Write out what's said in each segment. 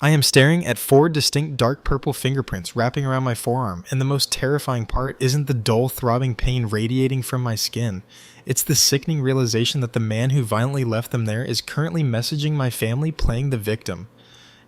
I am staring at 4 distinct dark purple fingerprints wrapping around my forearm, and the most terrifying part isn't the dull, throbbing pain radiating from my skin. It's the sickening realization that the man who violently left them there is currently messaging my family playing the victim.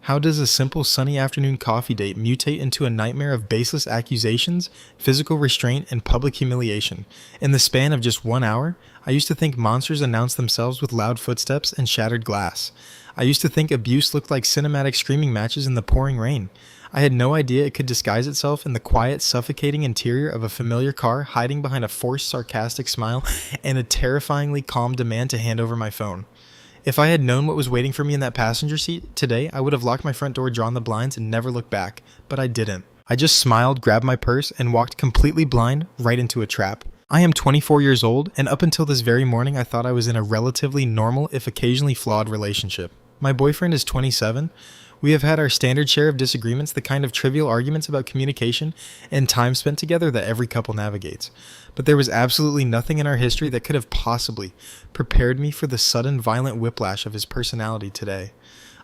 How does a simple sunny afternoon coffee date mutate into a nightmare of baseless accusations, physical restraint, and public humiliation? In the span of just 1 hour, I used to think monsters announced themselves with loud footsteps and shattered glass. I used to think abuse looked like cinematic screaming matches in the pouring rain. I had no idea it could disguise itself in the quiet, suffocating interior of a familiar car, hiding behind a forced, sarcastic smile and a terrifyingly calm demand to hand over my phone. If I had known what was waiting for me in that passenger seat today, I would have locked my front door, drawn the blinds, and never looked back. But I didn't. I just smiled, grabbed my purse, and walked completely blind right into a trap. I am 24 years old, and up until this very morning I thought I was in a relatively normal, if occasionally flawed, relationship. My boyfriend is 27. We have had our standard share of disagreements, the kind of trivial arguments about communication and time spent together that every couple navigates. But there was absolutely nothing in our history that could have possibly prepared me for the sudden violent whiplash of his personality today.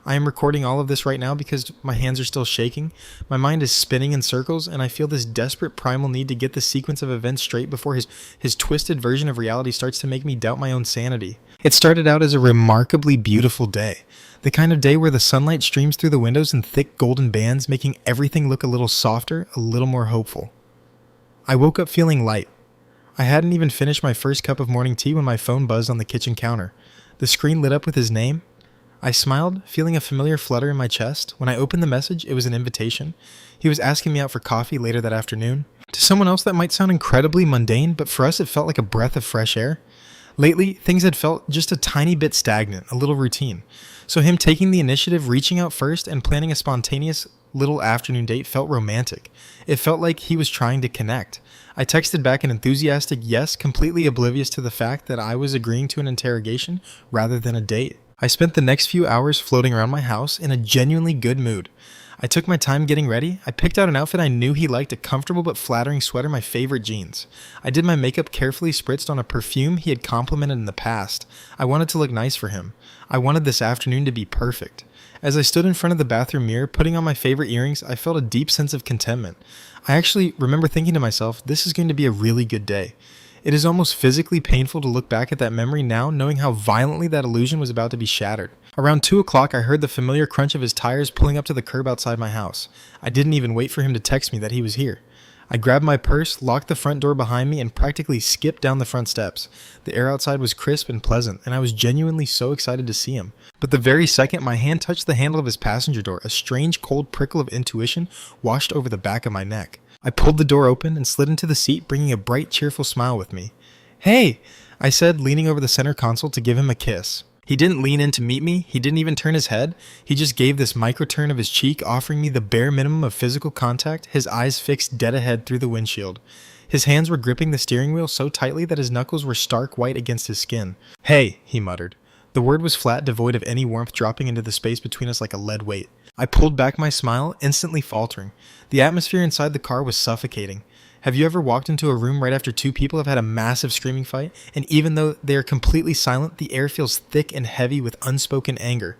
I am recording all of this right now because my hands are still shaking, my mind is spinning in circles, and I feel this desperate primal need to get the sequence of events straight before his twisted version of reality starts to make me doubt my own sanity. It started out as a remarkably beautiful day. The kind of day where the sunlight streams through the windows in thick golden bands, making everything look a little softer, a little more hopeful. I woke up feeling light. I hadn't even finished my first cup of morning tea when my phone buzzed on the kitchen counter. The screen lit up with his name. I smiled, feeling a familiar flutter in my chest. When I opened the message, it was an invitation. He was asking me out for coffee later that afternoon. To someone else that might sound incredibly mundane, but for us it felt like a breath of fresh air. Lately, things had felt just a tiny bit stagnant, a little routine. So him taking the initiative, reaching out first, and planning a spontaneous little afternoon date felt romantic. It felt like he was trying to connect. I texted back an enthusiastic yes, completely oblivious to the fact that I was agreeing to an interrogation rather than a date. I spent the next few hours floating around my house in a genuinely good mood. I took my time getting ready. I picked out an outfit I knew he liked, a comfortable but flattering sweater, my favorite jeans. I did my makeup carefully spritzed on a perfume he had complimented in the past. I wanted to look nice for him. I wanted this afternoon to be perfect. As I stood in front of the bathroom mirror, putting on my favorite earrings, I felt a deep sense of contentment. I actually remember thinking to myself, this is going to be a really good day. It is almost physically painful to look back at that memory now, knowing how violently that illusion was about to be shattered. Around 2 o'clock, I heard the familiar crunch of his tires pulling up to the curb outside my house. I didn't even wait for him to text me that he was here. I grabbed my purse, locked the front door behind me, and practically skipped down the front steps. The air outside was crisp and pleasant, and I was genuinely so excited to see him. But the very second my hand touched the handle of his passenger door, a strange cold prickle of intuition washed over the back of my neck. I pulled the door open and slid into the seat, bringing a bright, cheerful smile with me. "Hey," I said, leaning over the center console to give him a kiss. He didn't lean in to meet me, he didn't even turn his head. He just gave this micro-turn of his cheek, offering me the bare minimum of physical contact, his eyes fixed dead ahead through the windshield. His hands were gripping the steering wheel so tightly that his knuckles were stark white against his skin. "Hey," he muttered. The word was flat, devoid of any warmth, dropping into the space between us like a lead weight. I pulled back my smile, instantly faltering. The atmosphere inside the car was suffocating. Have you ever walked into a room right after 2 people have had a massive screaming fight, and even though they are completely silent, the air feels thick and heavy with unspoken anger?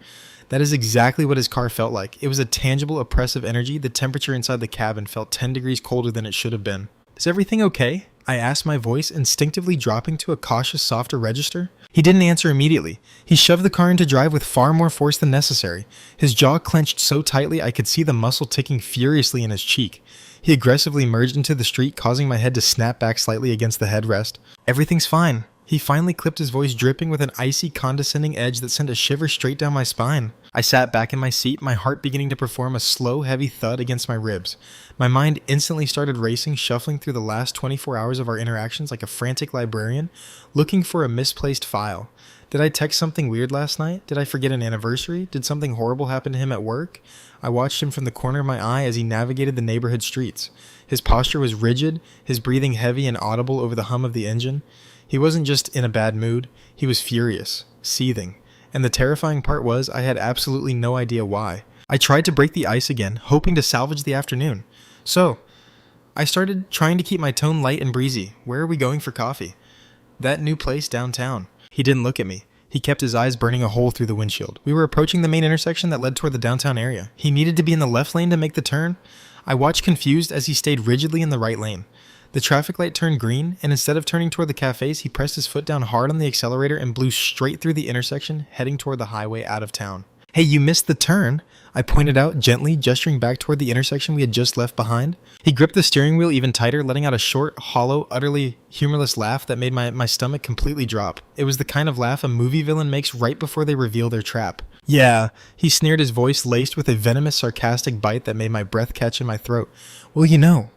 That is exactly what his car felt like. It was a tangible, oppressive energy. The temperature inside the cabin felt 10 degrees colder than it should have been. "Is everything okay?" I asked, my voice instinctively dropping to a cautious, softer register. He didn't answer immediately. He shoved the car into drive with far more force than necessary. His jaw clenched so tightly I could see the muscle ticking furiously in his cheek. He aggressively merged into the street, causing my head to snap back slightly against the headrest. "Everything's fine." He finally clipped, his voice dripping with an icy, condescending edge that sent a shiver straight down my spine. I sat back in my seat, my heart beginning to perform a slow, heavy thud against my ribs. My mind instantly started racing, shuffling through the last 24 hours of our interactions like a frantic librarian, looking for a misplaced file. Did I text something weird last night? Did I forget an anniversary? Did something horrible happen to him at work? I watched him from the corner of my eye as he navigated the neighborhood streets. His posture was rigid, his breathing heavy and audible over the hum of the engine. He wasn't just in a bad mood, he was furious, seething. And the terrifying part was, I had absolutely no idea why. I tried to break the ice again, hoping to salvage the afternoon. So, I started trying to keep my tone light and breezy. "Where are we going for coffee?" "That new place downtown." He didn't look at me. He kept his eyes burning a hole through the windshield. We were approaching the main intersection that led toward the downtown area. He needed to be in the left lane to make the turn. I watched confused as he stayed rigidly in the right lane. The traffic light turned green, and instead of turning toward the cafes, he pressed his foot down hard on the accelerator and blew straight through the intersection, heading toward the highway out of town. "Hey, you missed the turn," I pointed out, gently gesturing back toward the intersection we had just left behind. He gripped the steering wheel even tighter, letting out a short, hollow, utterly humorless laugh that made my stomach completely drop. It was the kind of laugh a movie villain makes right before they reveal their trap. "Yeah," he sneered, his voice laced with a venomous, sarcastic bite that made my breath catch in my throat. "Well, you know,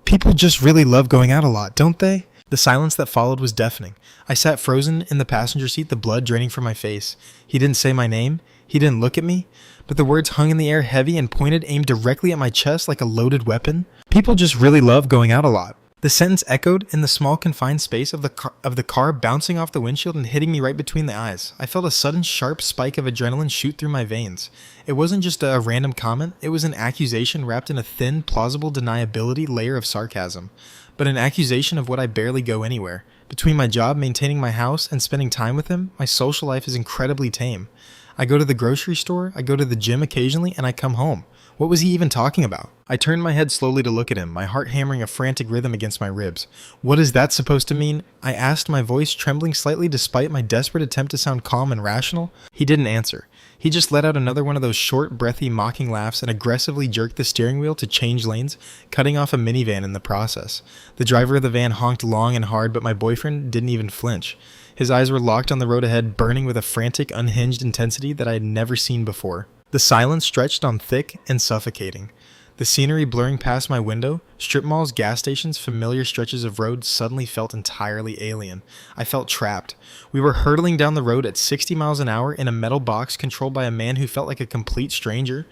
people just really love going out a lot, don't they?" The silence that followed was deafening. I sat frozen in the passenger seat, the blood draining from my face. He didn't say my name. He didn't look at me. But the words hung in the air heavy and pointed, aimed directly at my chest like a loaded weapon. "People just really love going out a lot." The sentence echoed in the small confined space of the car, bouncing off the windshield and hitting me right between the eyes. I felt a sudden sharp spike of adrenaline shoot through my veins. It wasn't just a random comment, it was an accusation wrapped in a thin, plausible deniability layer of sarcasm. But an accusation of what I barely go anywhere. Between my job, maintaining my house, and spending time with him, my social life is incredibly tame. I go to the grocery store, I go to the gym occasionally, and I come home. What was he even talking about? I turned my head slowly to look at him, my heart hammering a frantic rhythm against my ribs. "What is that supposed to mean?" I asked, my voice trembling slightly despite my desperate attempt to sound calm and rational. He didn't answer. He just let out another one of those short, breathy, mocking laughs and aggressively jerked the steering wheel to change lanes, cutting off a minivan in the process. The driver of the van honked long and hard, but my boyfriend didn't even flinch. His eyes were locked on the road ahead, burning with a frantic, unhinged intensity that I had never seen before. The silence stretched on thick and suffocating. The scenery blurring past my window, strip malls, gas stations, familiar stretches of road suddenly felt entirely alien. I felt trapped. We were hurtling down the road at 60 miles an hour in a metal box controlled by a man who felt like a complete stranger.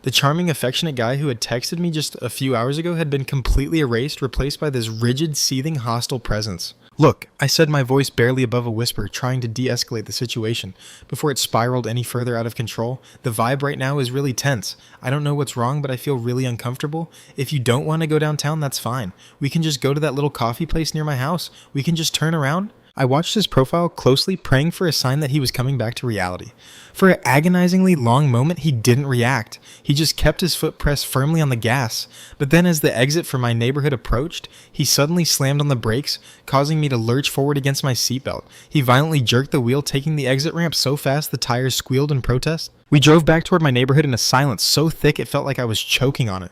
The charming, affectionate guy who had texted me just a few hours ago had been completely erased, replaced by this rigid, seething, hostile presence. "Look," I said, my voice barely above a whisper, trying to de-escalate the situation before it spiraled any further out of control. "The vibe right now is really tense. I don't know what's wrong, but I feel really uncomfortable. If you don't want to go downtown, that's fine. We can just go to that little coffee place near my house. We can just turn around." I watched his profile closely, praying for a sign that he was coming back to reality. For an agonizingly long moment, he didn't react. He just kept his foot pressed firmly on the gas. But then as the exit from my neighborhood approached, he suddenly slammed on the brakes, causing me to lurch forward against my seatbelt. He violently jerked the wheel, taking the exit ramp so fast the tires squealed in protest. We drove back toward my neighborhood in a silence so thick it felt like I was choking on it.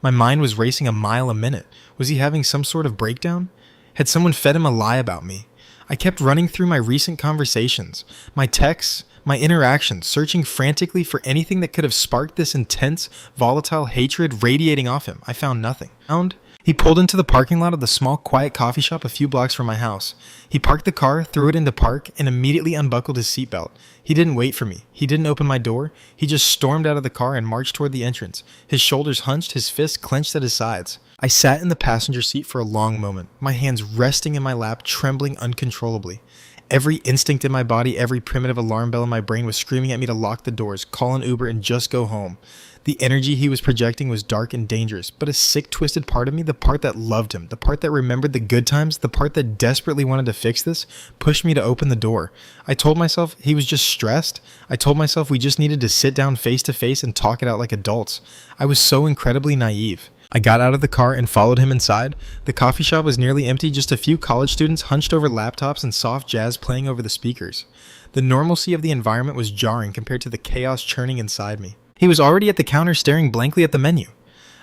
My mind was racing a mile a minute. Was he having some sort of breakdown? Had someone fed him a lie about me? I kept running through my recent conversations, my texts, my interactions, searching frantically for anything that could have sparked this intense, volatile hatred radiating off him. I found nothing. He pulled into the parking lot of the small, quiet coffee shop a few blocks from my house. He parked the car, threw it into park, and immediately unbuckled his seatbelt. He didn't wait for me. He didn't open my door. He just stormed out of the car and marched toward the entrance, his shoulders hunched, his fists clenched at his sides. I sat in the passenger seat for a long moment, my hands resting in my lap, trembling uncontrollably. Every instinct in my body, every primitive alarm bell in my brain was screaming at me to lock the doors, call an Uber, and just go home. The energy he was projecting was dark and dangerous, but a sick, twisted part of me, the part that loved him, the part that remembered the good times, the part that desperately wanted to fix this, pushed me to open the door. I told myself he was just stressed. I told myself we just needed to sit down face to face and talk it out like adults. I was so incredibly naive. I got out of the car and followed him inside. The coffee shop was nearly empty, just a few college students hunched over laptops and soft jazz playing over the speakers. The normalcy of the environment was jarring compared to the chaos churning inside me. He was already at the counter staring blankly at the menu.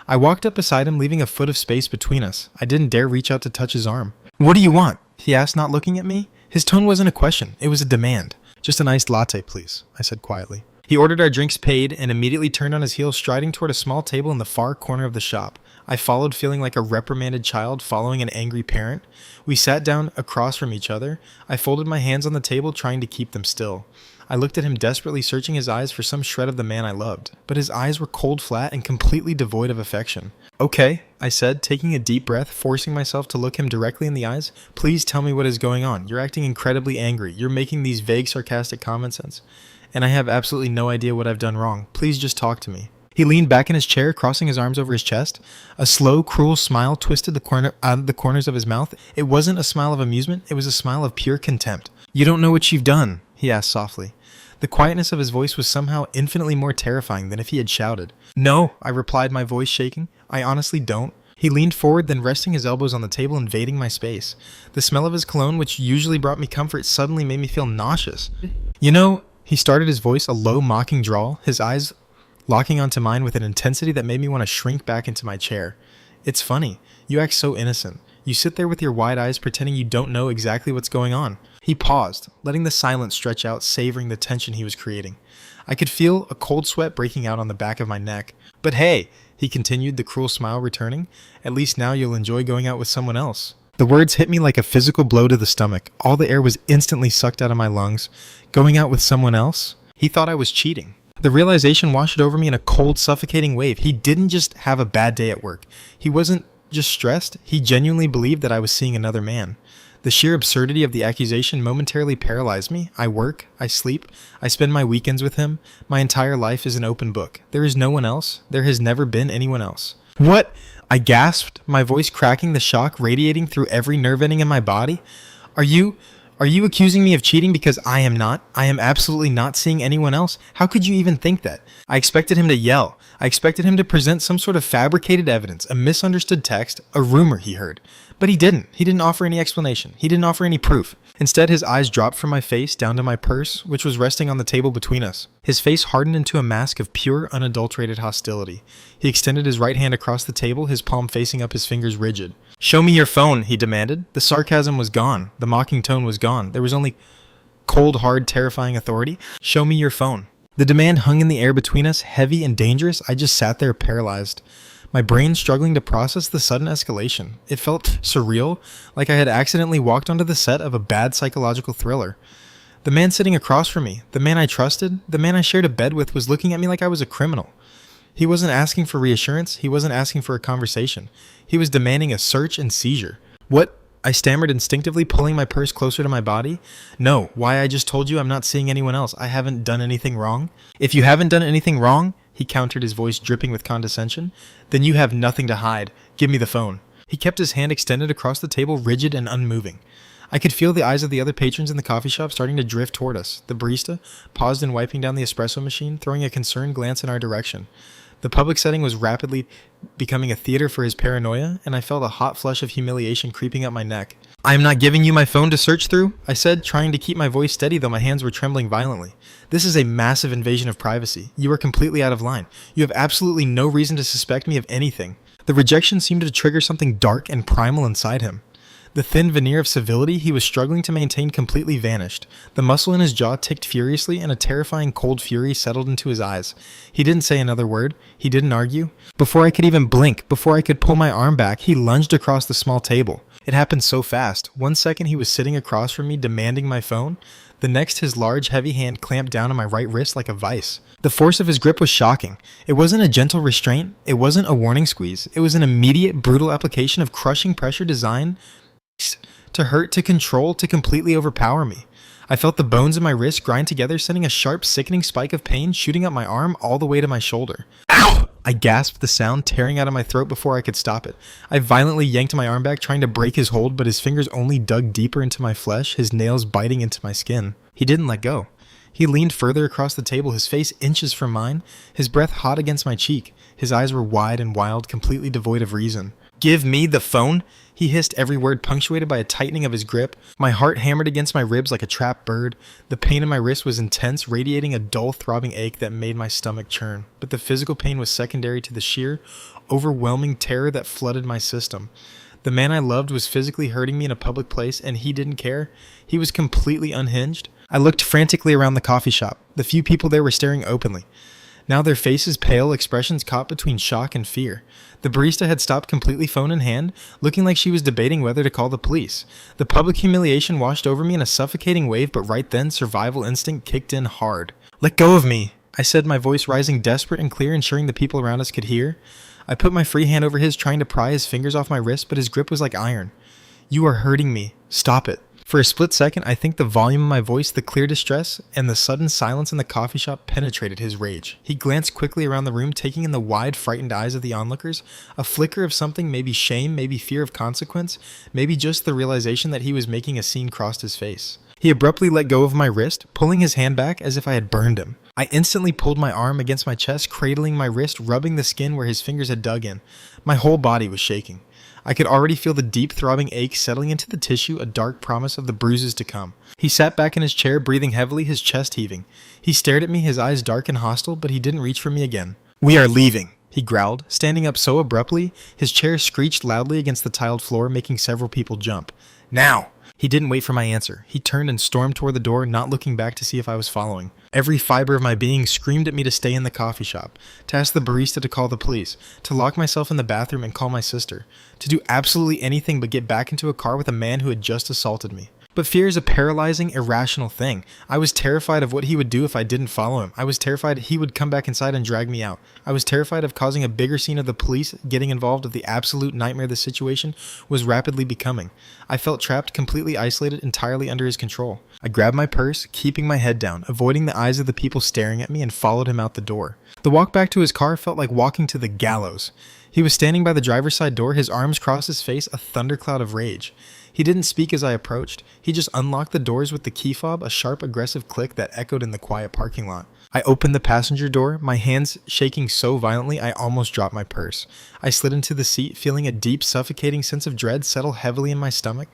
I walked up beside him, leaving a foot of space between us. I didn't dare reach out to touch his arm. "What do you want?" he asked, not looking at me. His tone wasn't a question, it was a demand. "Just an iced latte, please," I said quietly. He ordered our drinks paid and immediately turned on his heel, striding toward a small table in the far corner of the shop. I followed, feeling like a reprimanded child following an angry parent. We sat down across from each other. I folded my hands on the table, trying to keep them still. I looked at him desperately, searching his eyes for some shred of the man I loved. But his eyes were cold flat and completely devoid of affection. "Okay," I said, taking a deep breath, forcing myself to look him directly in the eyes. "Please tell me what is going on. You're acting incredibly angry. You're making these vague, sarcastic comments, and I have absolutely no idea what I've done wrong. Please just talk to me." He leaned back in his chair, crossing his arms over his chest. A slow, cruel smile twisted out of the corners of his mouth. It wasn't a smile of amusement, it was a smile of pure contempt. "You don't know what you've done," he asked softly. The quietness of his voice was somehow infinitely more terrifying than if he had shouted. No, I replied, my voice shaking. I honestly don't. He leaned forward, then resting his elbows on the table, invading my space. The smell of his cologne, which usually brought me comfort, suddenly made me feel nauseous. You know, he started, his voice a low, mocking drawl, his eyes locking onto mine with an intensity that made me want to shrink back into my chair. It's funny. You act so innocent. You sit there with your wide eyes pretending you don't know exactly what's going on. He paused, letting the silence stretch out, savoring the tension he was creating. I could feel a cold sweat breaking out on the back of my neck. But hey, he continued, the cruel smile returning, at least now you'll enjoy going out with someone else. The words hit me like a physical blow to the stomach. All the air was instantly sucked out of my lungs. Going out with someone else? He thought I was cheating. The realization washed over me in a cold, suffocating wave. He didn't just have a bad day at work. He wasn't just stressed. He genuinely believed that I was seeing another man. The sheer absurdity of the accusation momentarily paralyzed me. I work, I sleep, I spend my weekends with him. My entire life is an open book. There is no one else. There has never been anyone else. What? I gasped, my voice cracking, the shock radiating through every nerve ending in my body. Are you accusing me of cheating? Because I am not. I am absolutely not seeing anyone else. How could you even think that? I expected him to yell. I expected him to present some sort of fabricated evidence, a misunderstood text, a rumor he heard. But he didn't. He didn't offer any explanation. He didn't offer any proof. Instead, his eyes dropped from my face down to my purse, which was resting on the table between us. His face hardened into a mask of pure, unadulterated hostility. He extended his right hand across the table, his palm facing up, his fingers rigid. Show me your phone, he demanded. The sarcasm was gone. The mocking tone was gone. There was only cold, hard, terrifying authority. Show me your phone. The demand hung in the air between us, heavy and dangerous. I just sat there paralyzed, my brain struggling to process the sudden escalation. It felt surreal, like I had accidentally walked onto the set of a bad psychological thriller. The man sitting across from me, the man I trusted, the man I shared a bed with, was looking at me like I was a criminal. He wasn't asking for reassurance. He wasn't asking for a conversation. He was demanding a search and seizure. What? I stammered instinctively, pulling my purse closer to my body. No, why, I just told you I'm not seeing anyone else. I haven't done anything wrong. If you haven't done anything wrong, he countered, his voice dripping with condescension, then you have nothing to hide. Give me the phone. He kept his hand extended across the table, rigid and unmoving. I could feel the eyes of the other patrons in the coffee shop starting to drift toward us. The barista paused in wiping down the espresso machine, throwing a concerned glance in our direction. The public setting was rapidly becoming a theater for his paranoia, and I felt a hot flush of humiliation creeping up my neck. I am not giving you my phone to search through, I said, trying to keep my voice steady though my hands were trembling violently. This is a massive invasion of privacy. You are completely out of line. You have absolutely no reason to suspect me of anything. The rejection seemed to trigger something dark and primal inside him. The thin veneer of civility he was struggling to maintain completely vanished. The muscle in his jaw ticked furiously, and a terrifying cold fury settled into his eyes. He didn't say another word. He didn't argue. Before I could even blink, before I could pull my arm back, he lunged across the small table. It happened so fast. 1 second he was sitting across from me demanding my phone. The next, his large, heavy hand clamped down on my right wrist like a vice. The force of his grip was shocking. It wasn't a gentle restraint. It wasn't a warning squeeze. It was an immediate, brutal application of crushing pressure designed to hurt, to control, to completely overpower me. I felt the bones in my wrist grind together, sending a sharp, sickening spike of pain shooting up my arm all the way to my shoulder. Ow! I gasped, the sound tearing out of my throat before I could stop it. I violently yanked my arm back, trying to break his hold, but his fingers only dug deeper into my flesh, his nails biting into my skin. He didn't let go. He leaned further across the table, his face inches from mine, his breath hot against my cheek. His eyes were wide and wild, completely devoid of reason. Give me the phone? He hissed, every word punctuated by a tightening of his grip. My heart hammered against my ribs like a trapped bird. The pain in my wrist was intense, radiating a dull, throbbing ache that made my stomach churn. But the physical pain was secondary to the sheer, overwhelming terror that flooded my system. The man I loved was physically hurting me in a public place, and he didn't care. He was completely unhinged. I looked frantically around the coffee shop. The few people there were staring openly. Now their faces pale, expressions caught between shock and fear. The barista had stopped completely, phone in hand, looking like she was debating whether to call the police. The public humiliation washed over me in a suffocating wave, but right then, survival instinct kicked in hard. Let go of me, I said, my voice rising desperate and clear, ensuring the people around us could hear. I put my free hand over his, trying to pry his fingers off my wrist, but his grip was like iron. You are hurting me. Stop it. For a split second, I think the volume of my voice, the clear distress, and the sudden silence in the coffee shop penetrated his rage. He glanced quickly around the room, taking in the wide, frightened eyes of the onlookers. A flicker of something, maybe shame, maybe fear of consequence, maybe just the realization that he was making a scene crossed his face. He abruptly let go of my wrist, pulling his hand back as if I had burned him. I instantly pulled my arm against my chest, cradling my wrist, rubbing the skin where his fingers had dug in. My whole body was shaking. I could already feel the deep throbbing ache settling into the tissue, a dark promise of the bruises to come. He sat back in his chair, breathing heavily, his chest heaving. He stared at me, his eyes dark and hostile, but he didn't reach for me again. "We are leaving," he growled, standing up so abruptly, his chair screeched loudly against the tiled floor, making several people jump. "Now!" He didn't wait for my answer. He turned and stormed toward the door, not looking back to see if I was following. Every fiber of my being screamed at me to stay in the coffee shop, to ask the barista to call the police, to lock myself in the bathroom and call my sister, to do absolutely anything but get back into a car with a man who had just assaulted me. But fear is a paralyzing, irrational thing. I was terrified of what he would do if I didn't follow him. I was terrified he would come back inside and drag me out. I was terrified of causing a bigger scene of the police getting involved of the absolute nightmare the situation was rapidly becoming. I felt trapped, completely isolated, entirely under his control. I grabbed my purse, keeping my head down, avoiding the eyes of the people staring at me, and followed him out the door. The walk back to his car felt like walking to the gallows. He was standing by the driver's side door, his arms crossed his face, a thundercloud of rage. He didn't speak as I approached. He just unlocked the doors with the key fob, a sharp, aggressive click that echoed in the quiet parking lot. I opened the passenger door, my hands shaking so violently I almost dropped my purse. I slid into the seat, feeling a deep, suffocating sense of dread settle heavily in my stomach.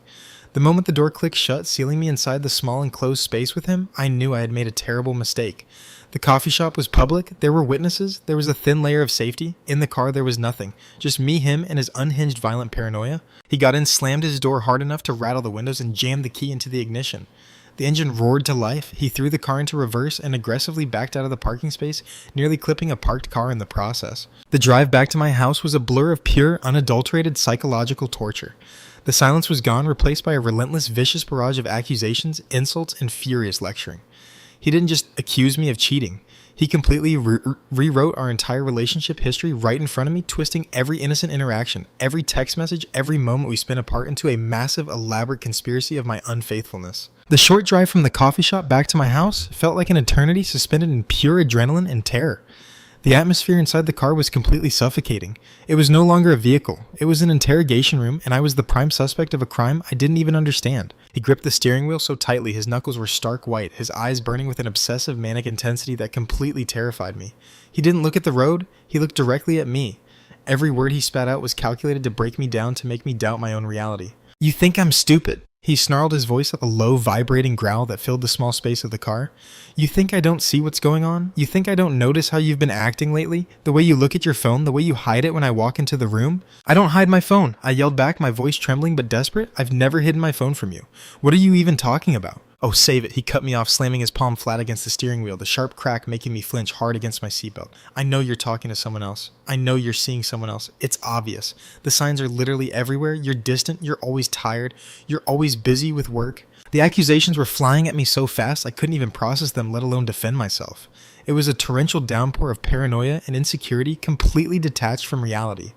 The moment the door clicked shut, sealing me inside the small enclosed space with him, I knew I had made a terrible mistake. The coffee shop was public, there were witnesses, there was a thin layer of safety. In the car there was nothing, just me, him, and his unhinged violent paranoia. He got in, slammed his door hard enough to rattle the windows, and jammed the key into the ignition. The engine roared to life, he threw the car into reverse and aggressively backed out of the parking space, nearly clipping a parked car in the process. The drive back to my house was a blur of pure, unadulterated psychological torture. The silence was gone, replaced by a relentless, vicious barrage of accusations, insults, and furious lecturing. He didn't just accuse me of cheating. He completely rewrote our entire relationship history right in front of me, twisting every innocent interaction, every text message, every moment we spent apart into a massive, elaborate conspiracy of my unfaithfulness. The short drive from the coffee shop back to my house felt like an eternity suspended in pure adrenaline and terror. The atmosphere inside the car was completely suffocating. It was no longer a vehicle. It was an interrogation room, and I was the prime suspect of a crime I didn't even understand. He gripped the steering wheel so tightly his knuckles were stark white, his eyes burning with an obsessive manic intensity that completely terrified me. He didn't look at the road, he looked directly at me. Every word he spat out was calculated to break me down, to make me doubt my own reality. "You think I'm stupid?" He snarled, his voice a low, vibrating growl that filled the small space of the car. "You think I don't see what's going on? You think I don't notice how you've been acting lately? The way you look at your phone, the way you hide it when I walk into the room?" "I don't hide my phone," I yelled back, my voice trembling but desperate. "I've never hidden my phone from you. What are you even talking about?" "Oh, save it," he cut me off, slamming his palm flat against the steering wheel, the sharp crack making me flinch hard against my seatbelt. "I know you're talking to someone else. I know you're seeing someone else. It's obvious. The signs are literally everywhere. You're distant, you're always tired, you're always busy with work." The accusations were flying at me so fast I couldn't even process them, let alone defend myself. It was a torrential downpour of paranoia and insecurity, completely detached from reality.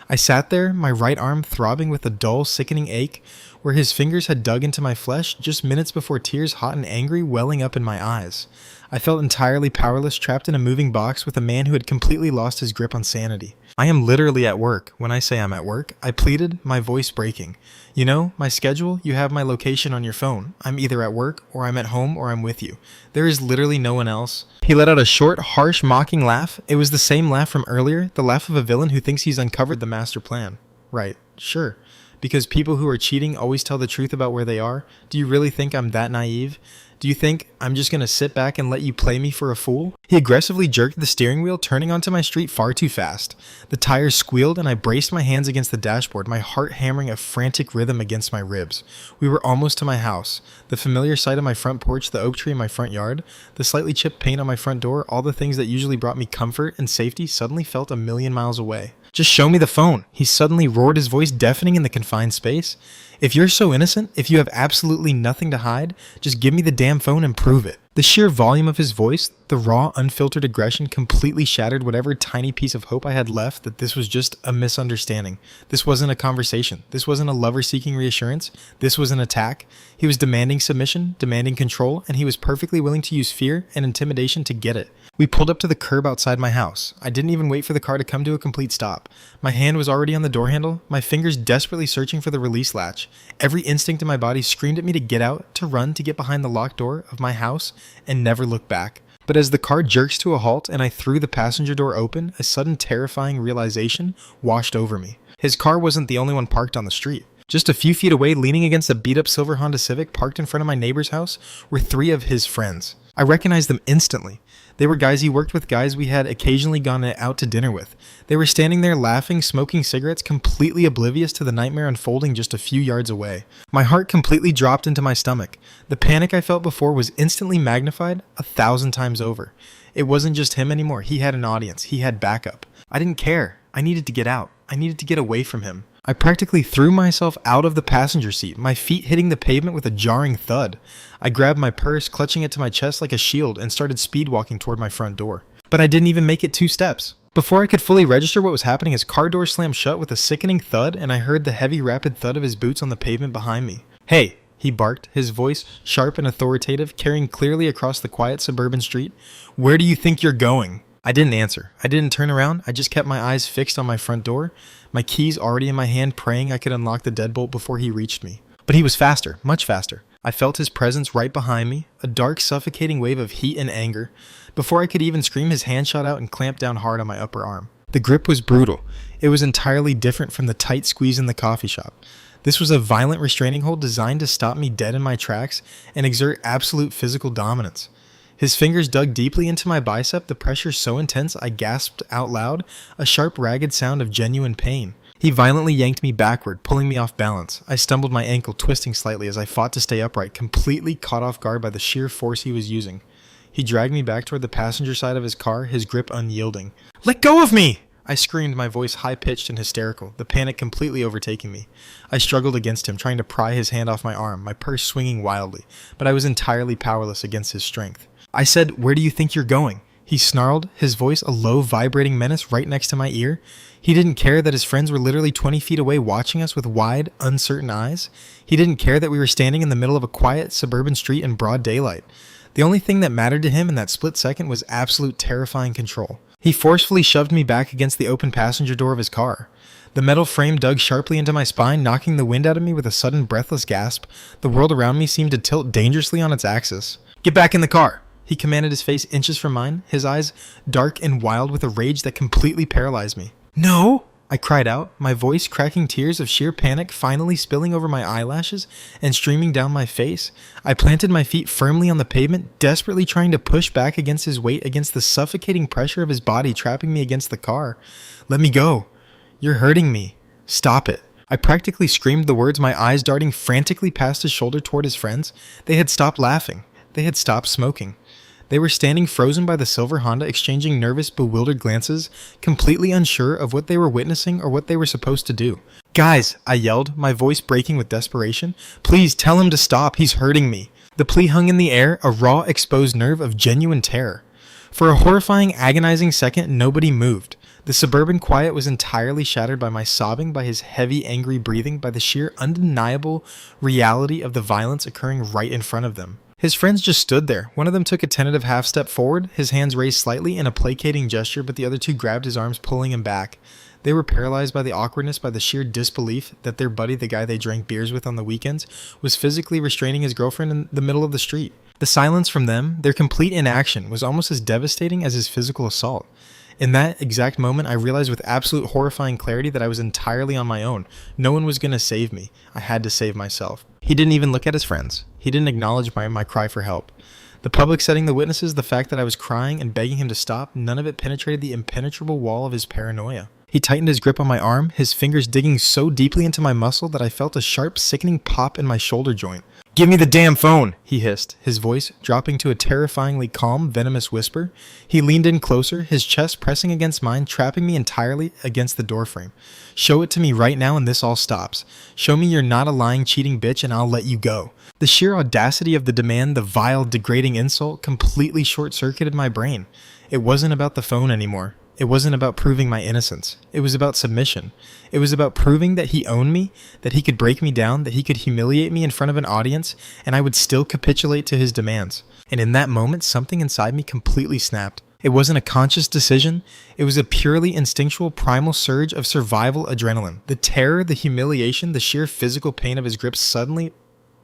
I sat there, my right arm throbbing with a dull, sickening ache, where his fingers had dug into my flesh just minutes before tears, hot and angry, welling up in my eyes. I felt entirely powerless, trapped in a moving box with a man who had completely lost his grip on sanity. "I am literally at work. When I say I'm at work," I pleaded, my voice breaking. "You know, my schedule, you have my location on your phone. I'm either at work, or I'm at home, or I'm with you. There is literally no one else." He let out a short, harsh, mocking laugh. It was the same laugh from earlier, the laugh of a villain who thinks he's uncovered the master plan. Right, sure. Because people who are cheating always tell the truth about where they are? Do you really think I'm that naive? Do you think I'm just going to sit back and let you play me for a fool? He aggressively jerked the steering wheel, turning onto my street far too fast. The tires squealed and I braced my hands against the dashboard, my heart hammering a frantic rhythm against my ribs. We were almost to my house. The familiar sight of my front porch, the oak tree in my front yard, the slightly chipped paint on my front door, all the things that usually brought me comfort and safety suddenly felt a million miles away. "Just show me the phone," he suddenly roared, his voice deafening in the confined space. "If you're so innocent, if you have absolutely nothing to hide, just give me the damn phone and prove it." The sheer volume of his voice, The raw, unfiltered aggression completely shattered whatever tiny piece of hope I had left that this was just a misunderstanding. This wasn't a conversation. This wasn't a lover seeking reassurance. This was an attack. He was demanding submission, demanding control, and he was perfectly willing to use fear and intimidation to get it. We pulled up to the curb outside my house. I didn't even wait for the car to come to a complete stop. My hand was already on the door handle, my fingers desperately searching for the release latch. Every instinct in my body screamed at me to get out, to run, to get behind the locked door of my house, and never look back. But as the car jerks to a halt and I threw the passenger door open, a sudden terrifying realization washed over me. His car wasn't the only one parked on the street. Just a few feet away, leaning against a beat-up silver Honda Civic parked in front of my neighbor's house, were 3 of his friends. I recognized them instantly. They were guys he worked with, guys we had occasionally gone out to dinner with. They were standing there laughing, smoking cigarettes, completely oblivious to the nightmare unfolding just a few yards away. My heart completely dropped into my stomach. The panic I felt before was instantly magnified 1,000 times over. It wasn't just him anymore. He had an audience. He had backup. I didn't care. I needed to get out. I needed to get away from him. I practically threw myself out of the passenger seat, my feet hitting the pavement with a jarring thud. I grabbed my purse, clutching it to my chest like a shield, and started speed walking toward my front door. But I didn't even make it 2 steps. Before I could fully register what was happening, his car door slammed shut with a sickening thud, and I heard the heavy, rapid thud of his boots on the pavement behind me. "Hey," he barked, his voice sharp and authoritative, carrying clearly across the quiet suburban street. "Where do you think you're going?" I didn't answer. I didn't turn around. I just kept my eyes fixed on my front door, my keys already in my hand, praying I could unlock the deadbolt before he reached me. But he was faster, much faster. I felt his presence right behind me, a dark, suffocating wave of heat and anger. Before I could even scream, his hand shot out and clamped down hard on my upper arm. The grip was brutal. It was entirely different from the tight squeeze in the coffee shop. This was a violent restraining hold designed to stop me dead in my tracks and exert absolute physical dominance. His fingers dug deeply into my bicep, the pressure so intense I gasped out loud, a sharp, ragged sound of genuine pain. He violently yanked me backward, pulling me off balance. I stumbled, my ankle twisting slightly as I fought to stay upright, completely caught off guard by the sheer force he was using. He dragged me back toward the passenger side of his car, his grip unyielding. "Let go of me!" I screamed, my voice high-pitched and hysterical, the panic completely overtaking me. I struggled against him, trying to pry his hand off my arm, my purse swinging wildly, but I was entirely powerless against his strength. I said, "Where do you think you're going?" He snarled, his voice a low, vibrating menace right next to my ear. He didn't care that his friends were literally 20 feet away watching us with wide, uncertain eyes. He didn't care that we were standing in the middle of a quiet, suburban street in broad daylight. The only thing that mattered to him in that split second was absolute terrifying control. He forcefully shoved me back against the open passenger door of his car. The metal frame dug sharply into my spine, knocking the wind out of me with a sudden, breathless gasp. The world around me seemed to tilt dangerously on its axis. "Get back in the car!" He commanded, his face inches from mine, his eyes dark and wild with a rage that completely paralyzed me. "No!" I cried out, my voice cracking, tears of sheer panic finally spilling over my eyelashes and streaming down my face. I planted my feet firmly on the pavement, desperately trying to push back against his weight, against the suffocating pressure of his body trapping me against the car. "Let me go. You're hurting me. Stop it." I practically screamed the words, my eyes darting frantically past his shoulder toward his friends. They had stopped laughing. They had stopped smoking. They were standing frozen by the silver Honda, exchanging nervous, bewildered glances, completely unsure of what they were witnessing or what they were supposed to do. "Guys," I yelled, my voice breaking with desperation. "Please tell him to stop. He's hurting me." The plea hung in the air, a raw, exposed nerve of genuine terror. For a horrifying, agonizing second, nobody moved. The suburban quiet was entirely shattered by my sobbing, by his heavy, angry breathing, by the sheer, undeniable reality of the violence occurring right in front of them. His friends just stood there. One of them took a tentative half step forward, his hands raised slightly in a placating gesture, but the other 2 grabbed his arms, pulling him back. They were paralyzed by the awkwardness, by the sheer disbelief that their buddy, the guy they drank beers with on the weekends, was physically restraining his girlfriend in the middle of the street. The silence from them, their complete inaction, was almost as devastating as his physical assault. In that exact moment, I realized with absolute horrifying clarity that I was entirely on my own. No one was going to save me. I had to save myself. He didn't even look at his friends. He didn't acknowledge my cry for help. The public setting, the witnesses, the fact that I was crying and begging him to stop, none of it penetrated the impenetrable wall of his paranoia. He tightened his grip on my arm, his fingers digging so deeply into my muscle that I felt a sharp, sickening pop in my shoulder joint. "Give me the damn phone," he hissed, his voice dropping to a terrifyingly calm, venomous whisper. He leaned in closer, his chest pressing against mine, trapping me entirely against the doorframe. "Show it to me right now and this all stops. Show me you're not a lying, cheating bitch and I'll let you go." The sheer audacity of the demand, the vile, degrading insult, completely short-circuited my brain. It wasn't about the phone anymore. It wasn't about proving my innocence. It was about submission. It was about proving that he owned me, that he could break me down, that he could humiliate me in front of an audience, and I would still capitulate to his demands. And in that moment, something inside me completely snapped. It wasn't a conscious decision. It was a purely instinctual primal surge of survival adrenaline. The terror, the humiliation, the sheer physical pain of his grip suddenly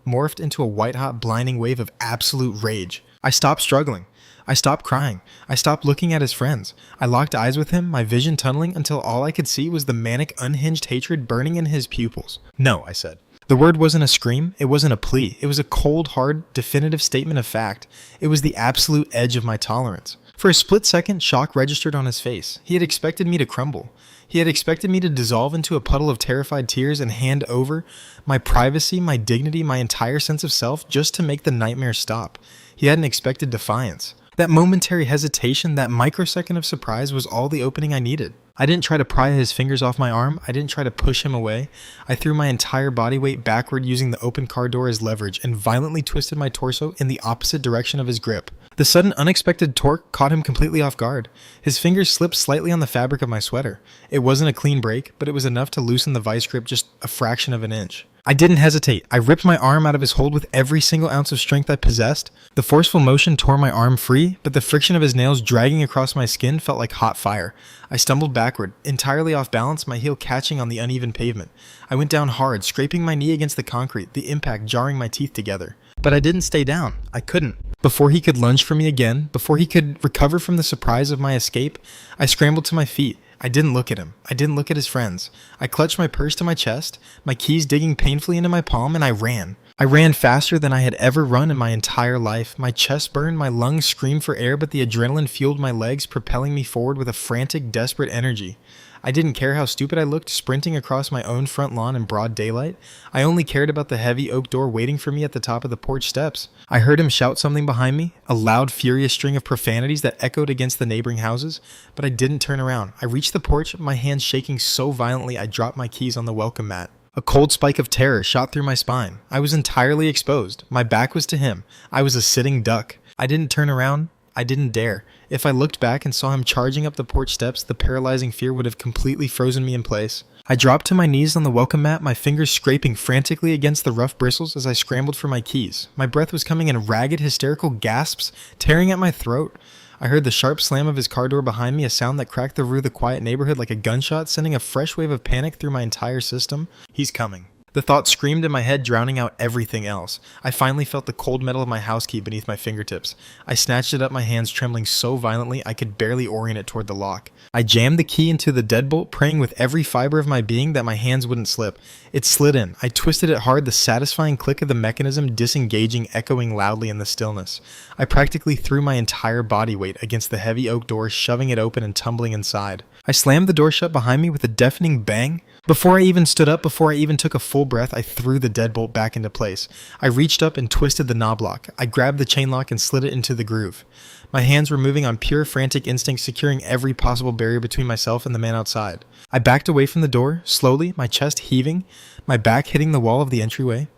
morphed into a white-hot, blinding wave of absolute rage. I stopped struggling. I stopped crying. I stopped looking at his friends. I locked eyes with him, my vision tunneling until all I could see was the manic, unhinged hatred burning in his pupils. "No," I said. The word wasn't a scream. It wasn't a plea. It was a cold, hard, definitive statement of fact. It was the absolute edge of my tolerance. For a split second, shock registered on his face. He had expected me to crumble. He had expected me to dissolve into a puddle of terrified tears and hand over my privacy, my dignity, my entire sense of self just to make the nightmare stop. He hadn't expected defiance. That momentary hesitation, that microsecond of surprise was all the opening I needed. I didn't try to pry his fingers off my arm. I didn't try to push him away. I threw my entire body weight backward using the open car door as leverage and violently twisted my torso in the opposite direction of his grip. The sudden unexpected torque caught him completely off guard. His fingers slipped slightly on the fabric of my sweater. It wasn't a clean break, but it was enough to loosen the vice grip just a fraction of an inch. I didn't hesitate. I ripped my arm out of his hold with every single ounce of strength I possessed. The forceful motion tore my arm free, but the friction of his nails dragging across my skin felt like hot fire. I stumbled backward, entirely off balance, my heel catching on the uneven pavement. I went down hard, scraping my knee against the concrete, the impact jarring my teeth together. But I didn't stay down. I couldn't. Before he could lunge for me again, before he could recover from the surprise of my escape, I scrambled to my feet. I didn't look at him. I didn't look at his friends. I clutched my purse to my chest, my keys digging painfully into my palm, and I ran. I ran faster than I had ever run in my entire life. My chest burned, my lungs screamed for air, but the adrenaline fueled my legs, propelling me forward with a frantic, desperate energy. I didn't care how stupid I looked sprinting across my own front lawn in broad daylight. I only cared about the heavy oak door waiting for me at the top of the porch steps. I heard him shout something behind me, a loud, furious string of profanities that echoed against the neighboring houses, but I didn't turn around. I reached the porch, my hands shaking so violently I dropped my keys on the welcome mat. A cold spike of terror shot through my spine. I was entirely exposed. My back was to him. I was a sitting duck. I didn't turn around. I didn't dare. If I looked back and saw him charging up the porch steps, the paralyzing fear would have completely frozen me in place. I dropped to my knees on the welcome mat, my fingers scraping frantically against the rough bristles as I scrambled for my keys. My breath was coming in ragged, hysterical gasps, tearing at my throat. I heard the sharp slam of his car door behind me, a sound that cracked through the quiet neighborhood like a gunshot, sending a fresh wave of panic through my entire system. He's coming. The thought screamed in my head, drowning out everything else. I finally felt the cold metal of my house key beneath my fingertips. I snatched it up, my hands trembling so violently I could barely orient it toward the lock. I jammed the key into the deadbolt, praying with every fiber of my being that my hands wouldn't slip. It slid in. I twisted it hard, the satisfying click of the mechanism disengaging, echoing loudly in the stillness. I practically threw my entire body weight against the heavy oak door, shoving it open and tumbling inside. I slammed the door shut behind me with a deafening bang. Before I even stood up, before I even took a full breath, I threw the deadbolt back into place. I reached up and twisted the knob lock. I grabbed the chain lock and slid it into the groove. My hands were moving on pure frantic instinct, securing every possible barrier between myself and the man outside. I backed away from the door, slowly, my chest heaving, my back hitting the wall of the entryway.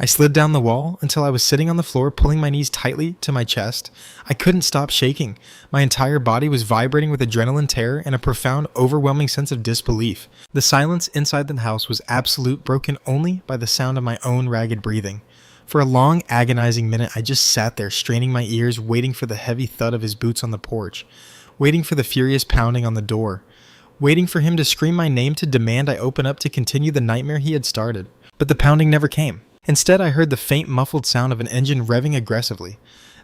I slid down the wall until I was sitting on the floor, pulling my knees tightly to my chest. I couldn't stop shaking. My entire body was vibrating with adrenaline terror and a profound, overwhelming sense of disbelief. The silence inside the house was absolute, broken only by the sound of my own ragged breathing. For a long, agonizing minute, I just sat there, straining my ears, waiting for the heavy thud of his boots on the porch, waiting for the furious pounding on the door, waiting for him to scream my name to demand I open up to continue the nightmare he had started. But the pounding never came. Instead, I heard the faint, muffled sound of an engine revving aggressively.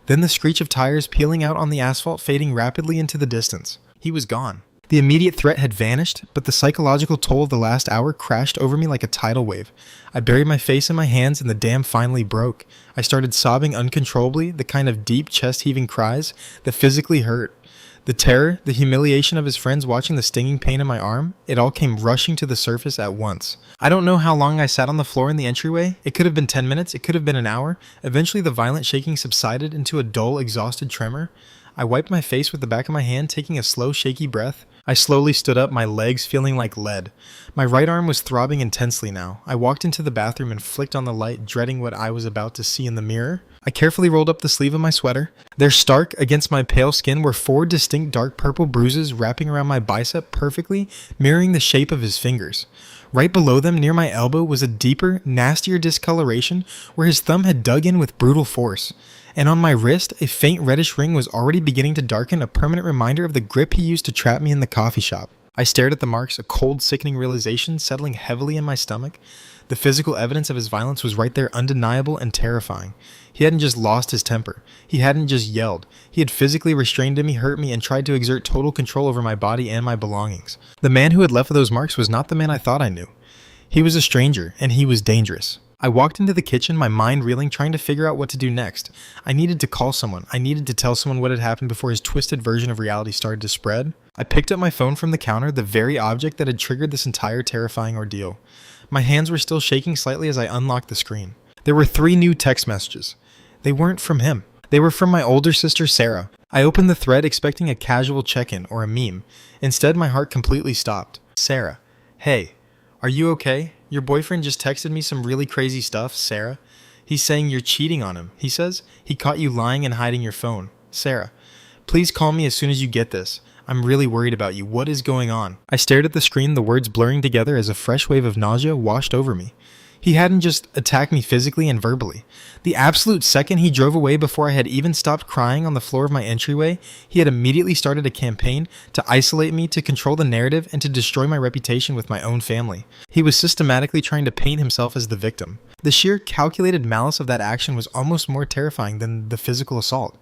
Then the screech of tires peeling out on the asphalt, fading rapidly into the distance. He was gone. The immediate threat had vanished, but the psychological toll of the last hour crashed over me like a tidal wave. I buried my face in my hands and the dam finally broke. I started sobbing uncontrollably, the kind of deep, chest-heaving cries that physically hurt. The terror, the humiliation of his friends watching the stinging pain in my arm, it all came rushing to the surface at once. I don't know how long I sat on the floor in the entryway. It could have been 10 minutes, it could have been an hour. Eventually the violent shaking subsided into a dull, exhausted tremor. I wiped my face with the back of my hand, taking a slow, shaky breath. I slowly stood up, my legs feeling like lead. My right arm was throbbing intensely now. I walked into the bathroom and flicked on the light, dreading what I was about to see in the mirror. I carefully rolled up the sleeve of my sweater. There, stark against my pale skin, were 4 distinct dark purple bruises wrapping around my bicep perfectly, mirroring the shape of his fingers. Right below them, near my elbow, was a deeper, nastier discoloration where his thumb had dug in with brutal force. And on my wrist, a faint reddish ring was already beginning to darken, a permanent reminder of the grip he used to trap me in the coffee shop. I stared at the marks, a cold, sickening realization settling heavily in my stomach. The physical evidence of his violence was right there, undeniable and terrifying. He hadn't just lost his temper. He hadn't just yelled. He had physically restrained me, hurt me, and tried to exert total control over my body and my belongings. The man who had left those marks was not the man I thought I knew. He was a stranger, and he was dangerous. I walked into the kitchen, my mind reeling, trying to figure out what to do next. I needed to call someone. I needed to tell someone what had happened before his twisted version of reality started to spread. I picked up my phone from the counter, the very object that had triggered this entire terrifying ordeal. My hands were still shaking slightly as I unlocked the screen. There were 3 new text messages. They weren't from him. They were from my older sister, Sarah. I opened the thread expecting a casual check-in or a meme. Instead, my heart completely stopped. Sarah. Hey, are you okay? Your boyfriend just texted me some really crazy stuff, Sarah. He's saying you're cheating on him. He says he caught you lying and hiding your phone. Sarah, please call me as soon as you get this. I'm really worried about you. What is going on? I stared at the screen, the words blurring together as a fresh wave of nausea washed over me. He hadn't just attacked me physically and verbally. The absolute second he drove away before I had even stopped crying on the floor of my entryway, he had immediately started a campaign to isolate me, to control the narrative, and to destroy my reputation with my own family. He was systematically trying to paint himself as the victim. The sheer calculated malice of that action was almost more terrifying than the physical assault.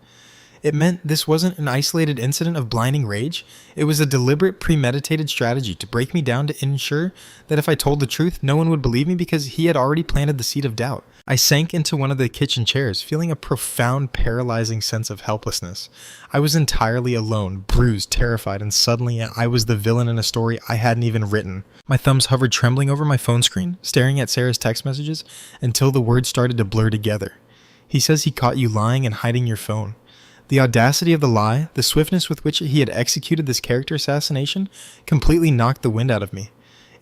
It meant this wasn't an isolated incident of blinding rage. It was a deliberate, premeditated strategy to break me down to ensure that if I told the truth, no one would believe me because he had already planted the seed of doubt. I sank into one of the kitchen chairs, feeling a profound, paralyzing sense of helplessness. I was entirely alone, bruised, terrified, and suddenly I was the villain in a story I hadn't even written. My thumbs hovered trembling over my phone screen, staring at Sarah's text messages, until the words started to blur together. He says he caught you lying and hiding your phone. The audacity of the lie, the swiftness with which he had executed this character assassination, completely knocked the wind out of me.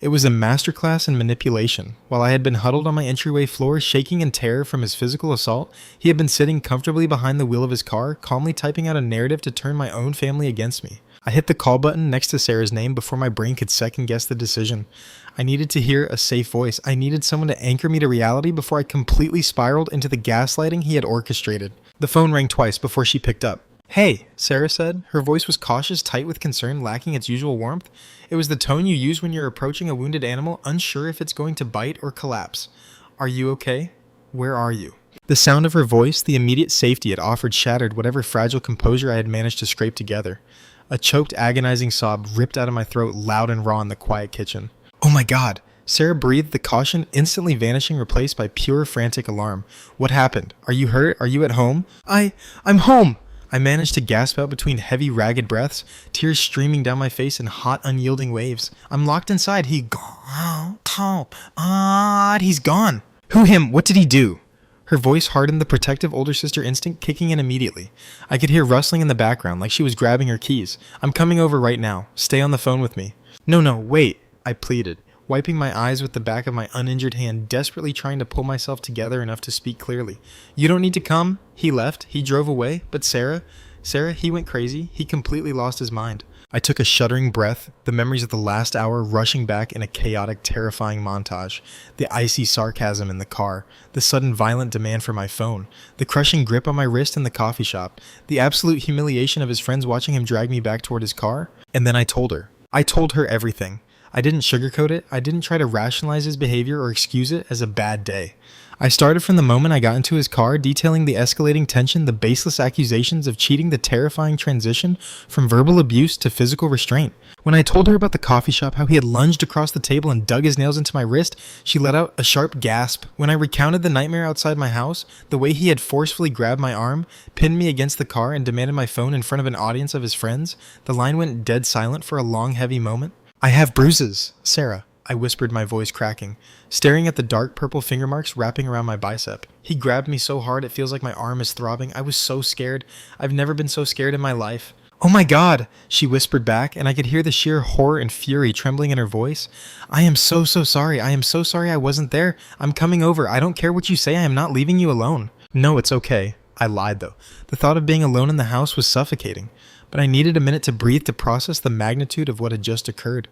It was a masterclass in manipulation. While I had been huddled on my entryway floor, shaking in terror from his physical assault, he had been sitting comfortably behind the wheel of his car, calmly typing out a narrative to turn my own family against me. I hit the call button next to Sarah's name before my brain could second-guess the decision. I needed to hear a safe voice. I needed someone to anchor me to reality before I completely spiraled into the gaslighting he had orchestrated. The phone rang twice before she picked up. Hey, Sarah said. Her voice was cautious, tight with concern, lacking its usual warmth. It was the tone you use when you're approaching a wounded animal, unsure if it's going to bite or collapse. Are you okay? Where are you? The sound of her voice, the immediate safety it offered, shattered whatever fragile composure I had managed to scrape together. A choked, agonizing sob ripped out of my throat, loud and raw in the quiet kitchen. Oh my God! Sarah breathed, the caution instantly vanishing, replaced by pure, frantic alarm. What happened? Are you hurt? Are you at home? I'm home! I managed to gasp out between heavy, ragged breaths, tears streaming down my face in hot, unyielding waves. I'm locked inside. He's gone. Who him? What did he do? Her voice hardened, the protective older sister instinct kicking in immediately. I could hear rustling in the background, like she was grabbing her keys. I'm coming over right now. Stay on the phone with me. No, wait, I pleaded, wiping my eyes with the back of my uninjured hand, desperately trying to pull myself together enough to speak clearly. You don't need to come. He left. He drove away. But Sarah, he went crazy. He completely lost his mind. I took a shuddering breath, the memories of the last hour rushing back in a chaotic, terrifying montage. The icy sarcasm in the car, the sudden violent demand for my phone, the crushing grip on my wrist in the coffee shop, the absolute humiliation of his friends watching him drag me back toward his car. And then I told her. I told her everything. I didn't sugarcoat it. I didn't try to rationalize his behavior or excuse it as a bad day. I started from the moment I got into his car, detailing the escalating tension, the baseless accusations of cheating, the terrifying transition from verbal abuse to physical restraint. When I told her about the coffee shop, how he had lunged across the table and dug his nails into my wrist, she let out a sharp gasp. When I recounted the nightmare outside my house, the way he had forcefully grabbed my arm, pinned me against the car, and demanded my phone in front of an audience of his friends, the line went dead silent for a long, heavy moment. "I have bruises, Sarah," I whispered, my voice cracking, staring at the dark purple finger marks wrapping around my bicep. He grabbed me so hard it feels like my arm is throbbing. I was so scared. I've never been so scared in my life. "Oh my God," she whispered back, and I could hear the sheer horror and fury trembling in her voice. "I am so sorry. I am so sorry I wasn't there. I'm coming over. I don't care what you say. I am not leaving you alone." "No, it's okay." I lied, though. The thought of being alone in the house was suffocating, but I needed a minute to breathe to process the magnitude of what had just occurred.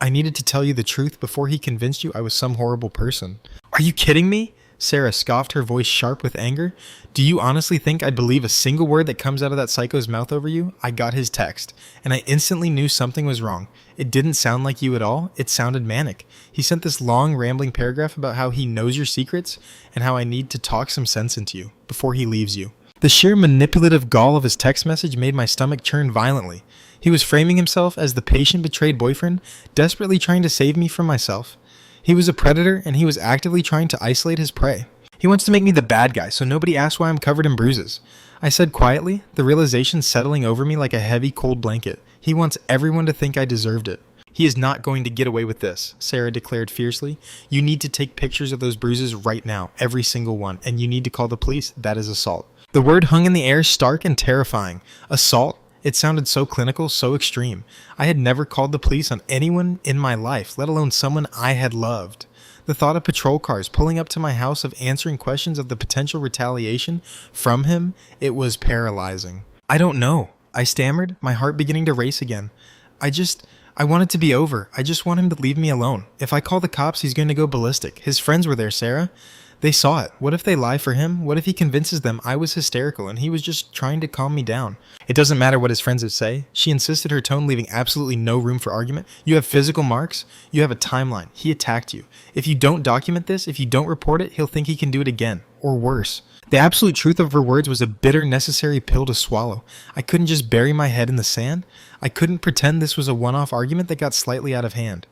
I needed to tell you the truth before he convinced you I was some horrible person. "Are you kidding me?" Sarah scoffed, her voice sharp with anger. "Do you honestly think I'd believe a single word that comes out of that psycho's mouth over you? I got his text, and I instantly knew something was wrong. It didn't sound like you at all. It sounded manic. He sent this long, rambling paragraph about how he knows your secrets and how I need to talk some sense into you before he leaves you." The sheer manipulative gall of his text message made my stomach churn violently. He was framing himself as the patient, betrayed boyfriend, desperately trying to save me from myself. He was a predator, and he was actively trying to isolate his prey. He wants to make me the bad guy, so nobody asks why I'm covered in bruises. I said quietly, the realization settling over me like a heavy, cold blanket. He wants everyone to think I deserved it. "He is not going to get away with this," Sarah declared fiercely. "You need to take pictures of those bruises right now, every single one, and you need to call the police. That is assault." The word hung in the air, stark and terrifying. Assault? It sounded so clinical, so extreme. I had never called the police on anyone in my life, let alone someone I had loved. The thought of patrol cars pulling up to my house, of answering questions of the potential retaliation from him, it was paralyzing. "I don't know," I stammered, my heart beginning to race again. I want it to be over. I just want him to leave me alone. If I call the cops, he's going to go ballistic. His friends were there, Sarah. They saw it. What if they lie for him? What if he convinces them I was hysterical and he was just trying to calm me down? It doesn't matter what his friends would say. She insisted, her tone leaving absolutely no room for argument. "You have physical marks. You have a timeline. He attacked you. If you don't document this, if you don't report it, he'll think he can do it again. Or worse." The absolute truth of her words was a bitter, necessary pill to swallow. I couldn't just bury my head in the sand. I couldn't pretend this was a one-off argument that got slightly out of hand.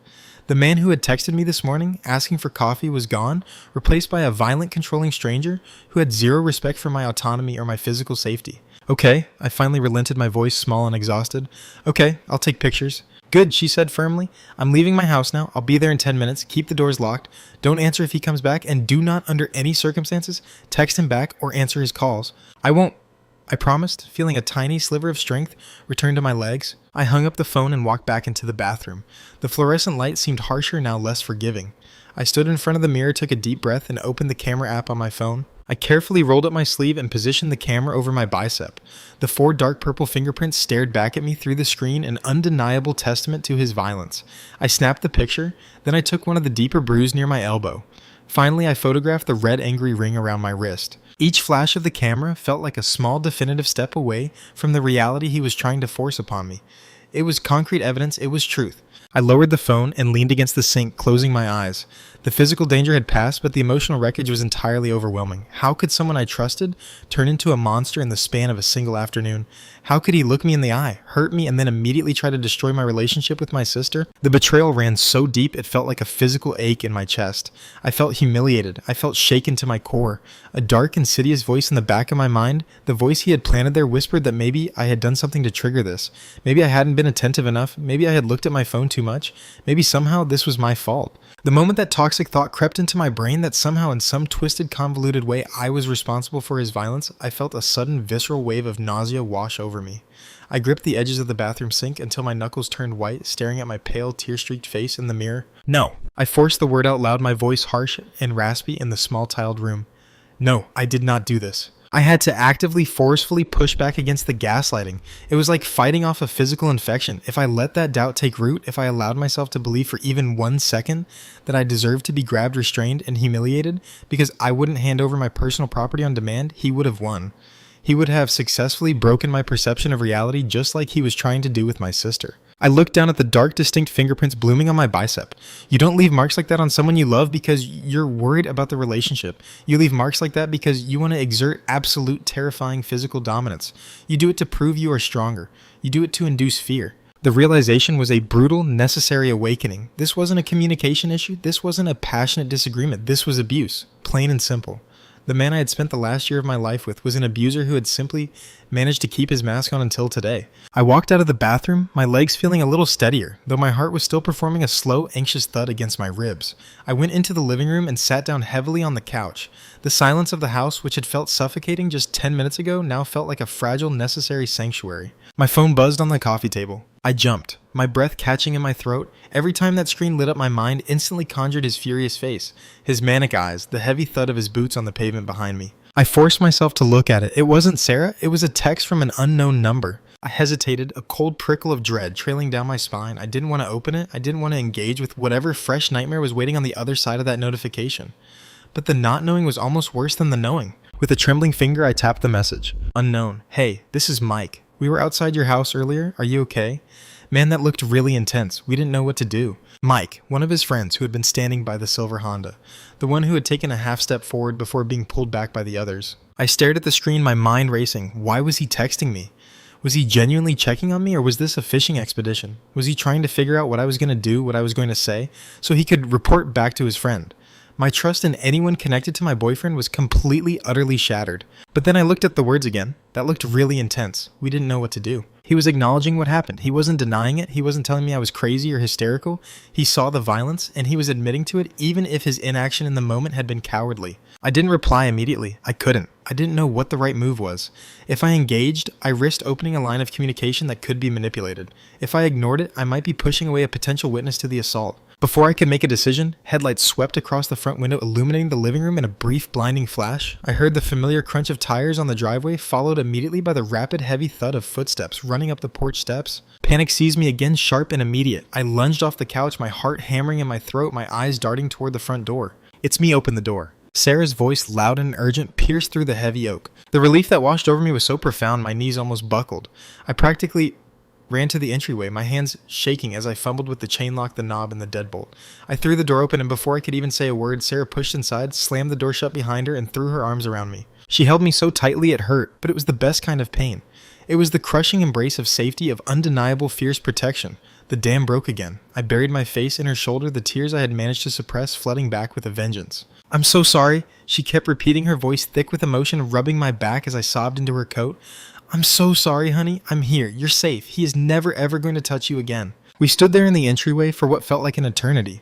The man who had texted me this morning, asking for coffee, was gone, replaced by a violent, controlling stranger who had zero respect for my autonomy or my physical safety. "Okay," I finally relented, my voice small and exhausted. "Okay, I'll take pictures." "Good," she said firmly. "I'm leaving my house now. I'll be there in 10 minutes. Keep the doors locked. Don't answer if he comes back, and do not, under any circumstances, text him back or answer his calls." "I won't," I promised, feeling a tiny sliver of strength return to my legs. I hung up the phone and walked back into the bathroom. The fluorescent light seemed harsher, now less forgiving. I stood in front of the mirror, took a deep breath, and opened the camera app on my phone. I carefully rolled up my sleeve and positioned the camera over my bicep. The 4 dark purple fingerprints stared back at me through the screen, an undeniable testament to his violence. I snapped the picture, then I took one of the deeper bruises near my elbow. Finally, I photographed the red angry ring around my wrist. Each flash of the camera felt like a small definitive step away from the reality he was trying to force upon me. It was concrete evidence, it was truth. I lowered the phone and leaned against the sink, closing my eyes. The physical danger had passed, but the emotional wreckage was entirely overwhelming. How could someone I trusted turn into a monster in the span of a single afternoon? How could he look me in the eye, hurt me, and then immediately try to destroy my relationship with my sister? The betrayal ran so deep it felt like a physical ache in my chest. I felt humiliated. I felt shaken to my core. A dark, insidious voice in the back of my mind, the voice he had planted there, whispered that maybe I had done something to trigger this. Maybe I hadn't been attentive enough. Maybe I had looked at my phone too much. Maybe somehow this was my fault. The moment that toxic thought crept into my brain that somehow in some twisted, convoluted way I was responsible for his violence, I felt a sudden visceral wave of nausea wash over me. I gripped the edges of the bathroom sink until my knuckles turned white, staring at my pale, tear-streaked face in the mirror. "No." I forced the word out loud, my voice harsh and raspy in the small tiled room. "No, I did not do this." I had to actively, forcefully push back against the gaslighting. It was like fighting off a physical infection. If I let that doubt take root, if I allowed myself to believe for even 1 second that I deserved to be grabbed, restrained, and humiliated because I wouldn't hand over my personal property on demand, he would have won. He would have successfully broken my perception of reality just like he was trying to do with my sister. I looked down at the dark, distinct fingerprints blooming on my bicep. You don't leave marks like that on someone you love because you're worried about the relationship. You leave marks like that because you want to exert absolute, terrifying physical dominance. You do it to prove you are stronger. You do it to induce fear. The realization was a brutal, necessary awakening. This wasn't a communication issue. This wasn't a passionate disagreement. This was abuse. Plain and simple. The man I had spent the last year of my life with was an abuser who had simply managed to keep his mask on until today. I walked out of the bathroom, my legs feeling a little steadier, though my heart was still performing a slow, anxious thud against my ribs. I went into the living room and sat down heavily on the couch. The silence of the house, which had felt suffocating just 10 minutes ago, now felt like a fragile, necessary sanctuary. My phone buzzed on the coffee table. I jumped, my breath catching in my throat. Every time that screen lit up, my mind instantly conjured his furious face, his manic eyes, the heavy thud of his boots on the pavement behind me. I forced myself to look at it. It wasn't Sarah, it was a text from an unknown number. I hesitated, a cold prickle of dread trailing down my spine. I didn't want to open it. I didn't want to engage with whatever fresh nightmare was waiting on the other side of that notification. But the not knowing was almost worse than the knowing. With a trembling finger, I tapped the message. Unknown. Hey, this is Mike. We were outside your house earlier. Are you okay? Man, that looked really intense. We didn't know what to do. Mike, one of his friends who had been standing by the silver Honda. The one who had taken a half step forward before being pulled back by the others. I stared at the screen, my mind racing. Why was he texting me? Was he genuinely checking on me, or was this a fishing expedition? Was he trying to figure out what I was going to do, what I was going to say, so he could report back to his friend? My trust in anyone connected to my boyfriend was completely, utterly shattered. But then I looked at the words again. That looked really intense. We didn't know what to do. He was acknowledging what happened. He wasn't denying it. He wasn't telling me I was crazy or hysterical. He saw the violence, and he was admitting to it, even if his inaction in the moment had been cowardly. I didn't reply immediately. I couldn't. I didn't know what the right move was. If I engaged, I risked opening a line of communication that could be manipulated. If I ignored it, I might be pushing away a potential witness to the assault. Before I could make a decision, headlights swept across the front window, illuminating the living room in a brief, blinding flash. I heard the familiar crunch of tires on the driveway, followed immediately by the rapid, heavy thud of footsteps running up the porch steps. Panic seized me again, sharp and immediate. I lunged off the couch, my heart hammering in my throat, my eyes darting toward the front door. "It's me, open the door." Sarah's voice, loud and urgent, pierced through the heavy oak. The relief that washed over me was so profound, my knees almost buckled. I practically ran to the entryway, my hands shaking as I fumbled with the chain lock, the knob, and the deadbolt. I threw the door open, and before I could even say a word, Sarah pushed inside, slammed the door shut behind her, and threw her arms around me. She held me so tightly it hurt, but it was the best kind of pain. It was the crushing embrace of safety, of undeniable, fierce protection. The dam broke again. I buried my face in her shoulder, the tears I had managed to suppress flooding back with a vengeance. "I'm so sorry," she kept repeating, her voice thick with emotion, rubbing my back as I sobbed into her coat. "I'm so sorry, honey. I'm here. You're safe. He is never ever going to touch you again." We stood there in the entryway for what felt like an eternity.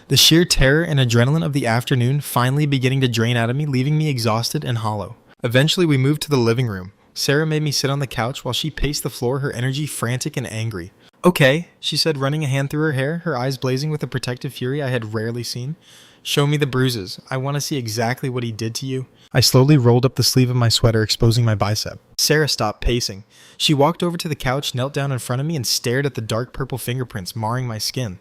The sheer terror and adrenaline of the afternoon finally beginning to drain out of me, leaving me exhausted and hollow. Eventually, we moved to the living room. Sarah made me sit on the couch while she paced the floor, her energy frantic and angry. "Okay," she said, running a hand through her hair, her eyes blazing with a protective fury I had rarely seen. "Show me the bruises. I want to see exactly what he did to you." I slowly rolled up the sleeve of my sweater, exposing my bicep. Sarah stopped pacing. She walked over to the couch, knelt down in front of me, and stared at the dark purple fingerprints marring my skin.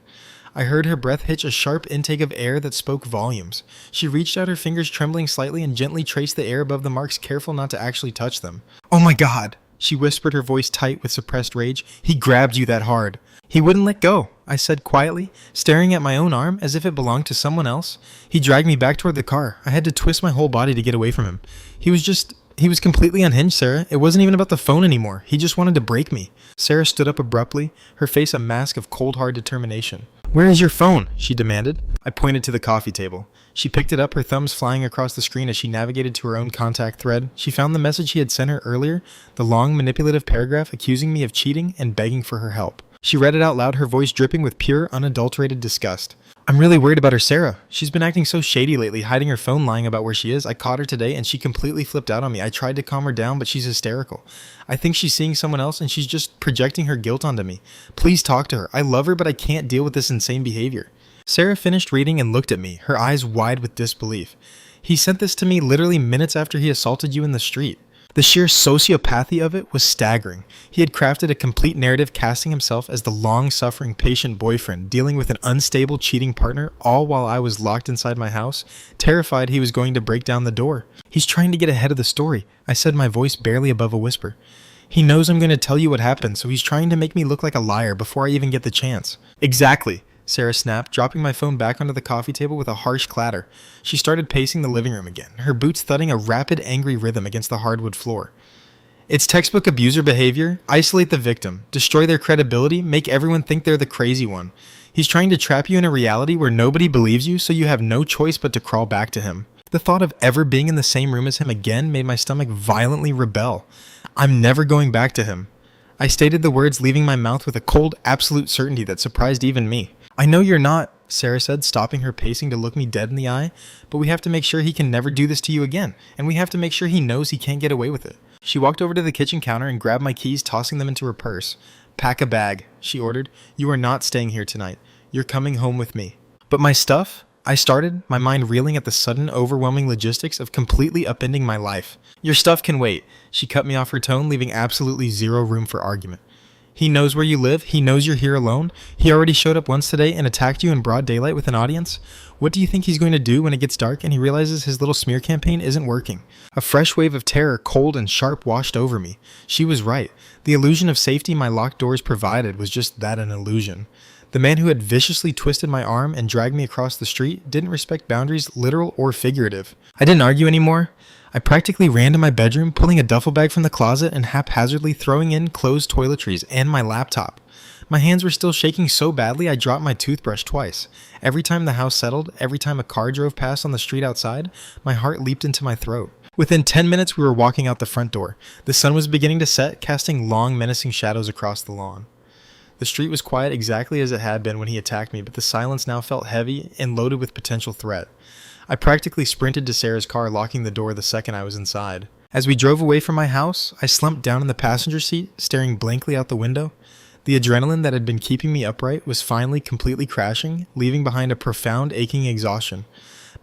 I heard her breath hitch a sharp intake of air that spoke volumes. She reached out, her fingers trembling slightly, and gently traced the air above the marks, careful not to actually touch them. "Oh my God," she whispered, her voice tight with suppressed rage. "He grabbed you that hard." "He wouldn't let go," I said quietly, staring at my own arm as if it belonged to someone else. "He dragged me back toward the car. I had to twist my whole body to get away from him. He was completely unhinged, Sarah. It wasn't even about the phone anymore. He just wanted to break me." Sarah stood up abruptly, her face a mask of cold, hard determination. "Where is your phone?" she demanded. I pointed to the coffee table. She picked it up, her thumbs flying across the screen as she navigated to her own contact thread. She found the message he had sent her earlier, the long, manipulative paragraph accusing me of cheating and begging for her help. She read it out loud, her voice dripping with pure, unadulterated disgust. "I'm really worried about her, Sarah. She's been acting so shady lately, hiding her phone, lying about where she is. I caught her today, and she completely flipped out on me. I tried to calm her down, but she's hysterical. I think she's seeing someone else, and she's just projecting her guilt onto me. Please talk to her. I love her, but I can't deal with this insane behavior." Sarah finished reading and looked at me, her eyes wide with disbelief. "He sent this to me literally minutes after he assaulted you in the street." The sheer sociopathy of it was staggering. He had crafted a complete narrative casting himself as the long-suffering, patient boyfriend, dealing with an unstable, cheating partner, all while I was locked inside my house, terrified he was going to break down the door. "He's trying to get ahead of the story," I said, my voice barely above a whisper. He knows I'm going to tell you what happened, so he's trying to make me look like a liar before I even get the chance. Exactly, Sarah snapped, dropping my phone back onto the coffee table with a harsh clatter. She started pacing the living room again, her boots thudding a rapid, angry rhythm against the hardwood floor. It's textbook abuser behavior. Isolate the victim, destroy their credibility, make everyone think they're the crazy one. He's trying to trap you in a reality where nobody believes you, so you have no choice but to crawl back to him. The thought of ever being in the same room as him again made my stomach violently rebel. I'm never going back to him. I stated the words, leaving my mouth with a cold, absolute certainty that surprised even me. I know you're not, Sarah said, stopping her pacing to look me dead in the eye, but we have to make sure he can never do this to you again, and we have to make sure he knows he can't get away with it. She walked over to the kitchen counter and grabbed my keys, tossing them into her purse. Pack a bag, she ordered. You are not staying here tonight. You're coming home with me. But my stuff? I started, my mind reeling at the sudden, overwhelming logistics of completely upending my life. Your stuff can wait. She cut me off her tone, leaving absolutely zero room for argument. He knows where you live. He knows you're here alone. He already showed up once today and attacked you in broad daylight with an audience. What do you think he's going to do when it gets dark and he realizes his little smear campaign isn't working? A fresh wave of terror, cold and sharp, washed over me. She was right. The illusion of safety my locked doors provided was just that, an illusion. The man who had viciously twisted my arm and dragged me across the street didn't respect boundaries, literal or figurative. I didn't argue anymore. I practically ran to my bedroom, pulling a duffel bag from the closet and haphazardly throwing in closed toiletries and my laptop. My hands were still shaking so badly I dropped my toothbrush twice. Every time the house settled, every time a car drove past on the street outside, my heart leaped into my throat. Within 10 minutes we were walking out the front door. The sun was beginning to set, casting long, menacing shadows across the lawn. The street was quiet exactly as it had been when he attacked me, but the silence now felt heavy and loaded with potential threat. I practically sprinted to Sarah's car, locking the door the second I was inside. As we drove away from my house, I slumped down in the passenger seat, staring blankly out the window. The adrenaline that had been keeping me upright was finally completely crashing, leaving behind a profound aching exhaustion.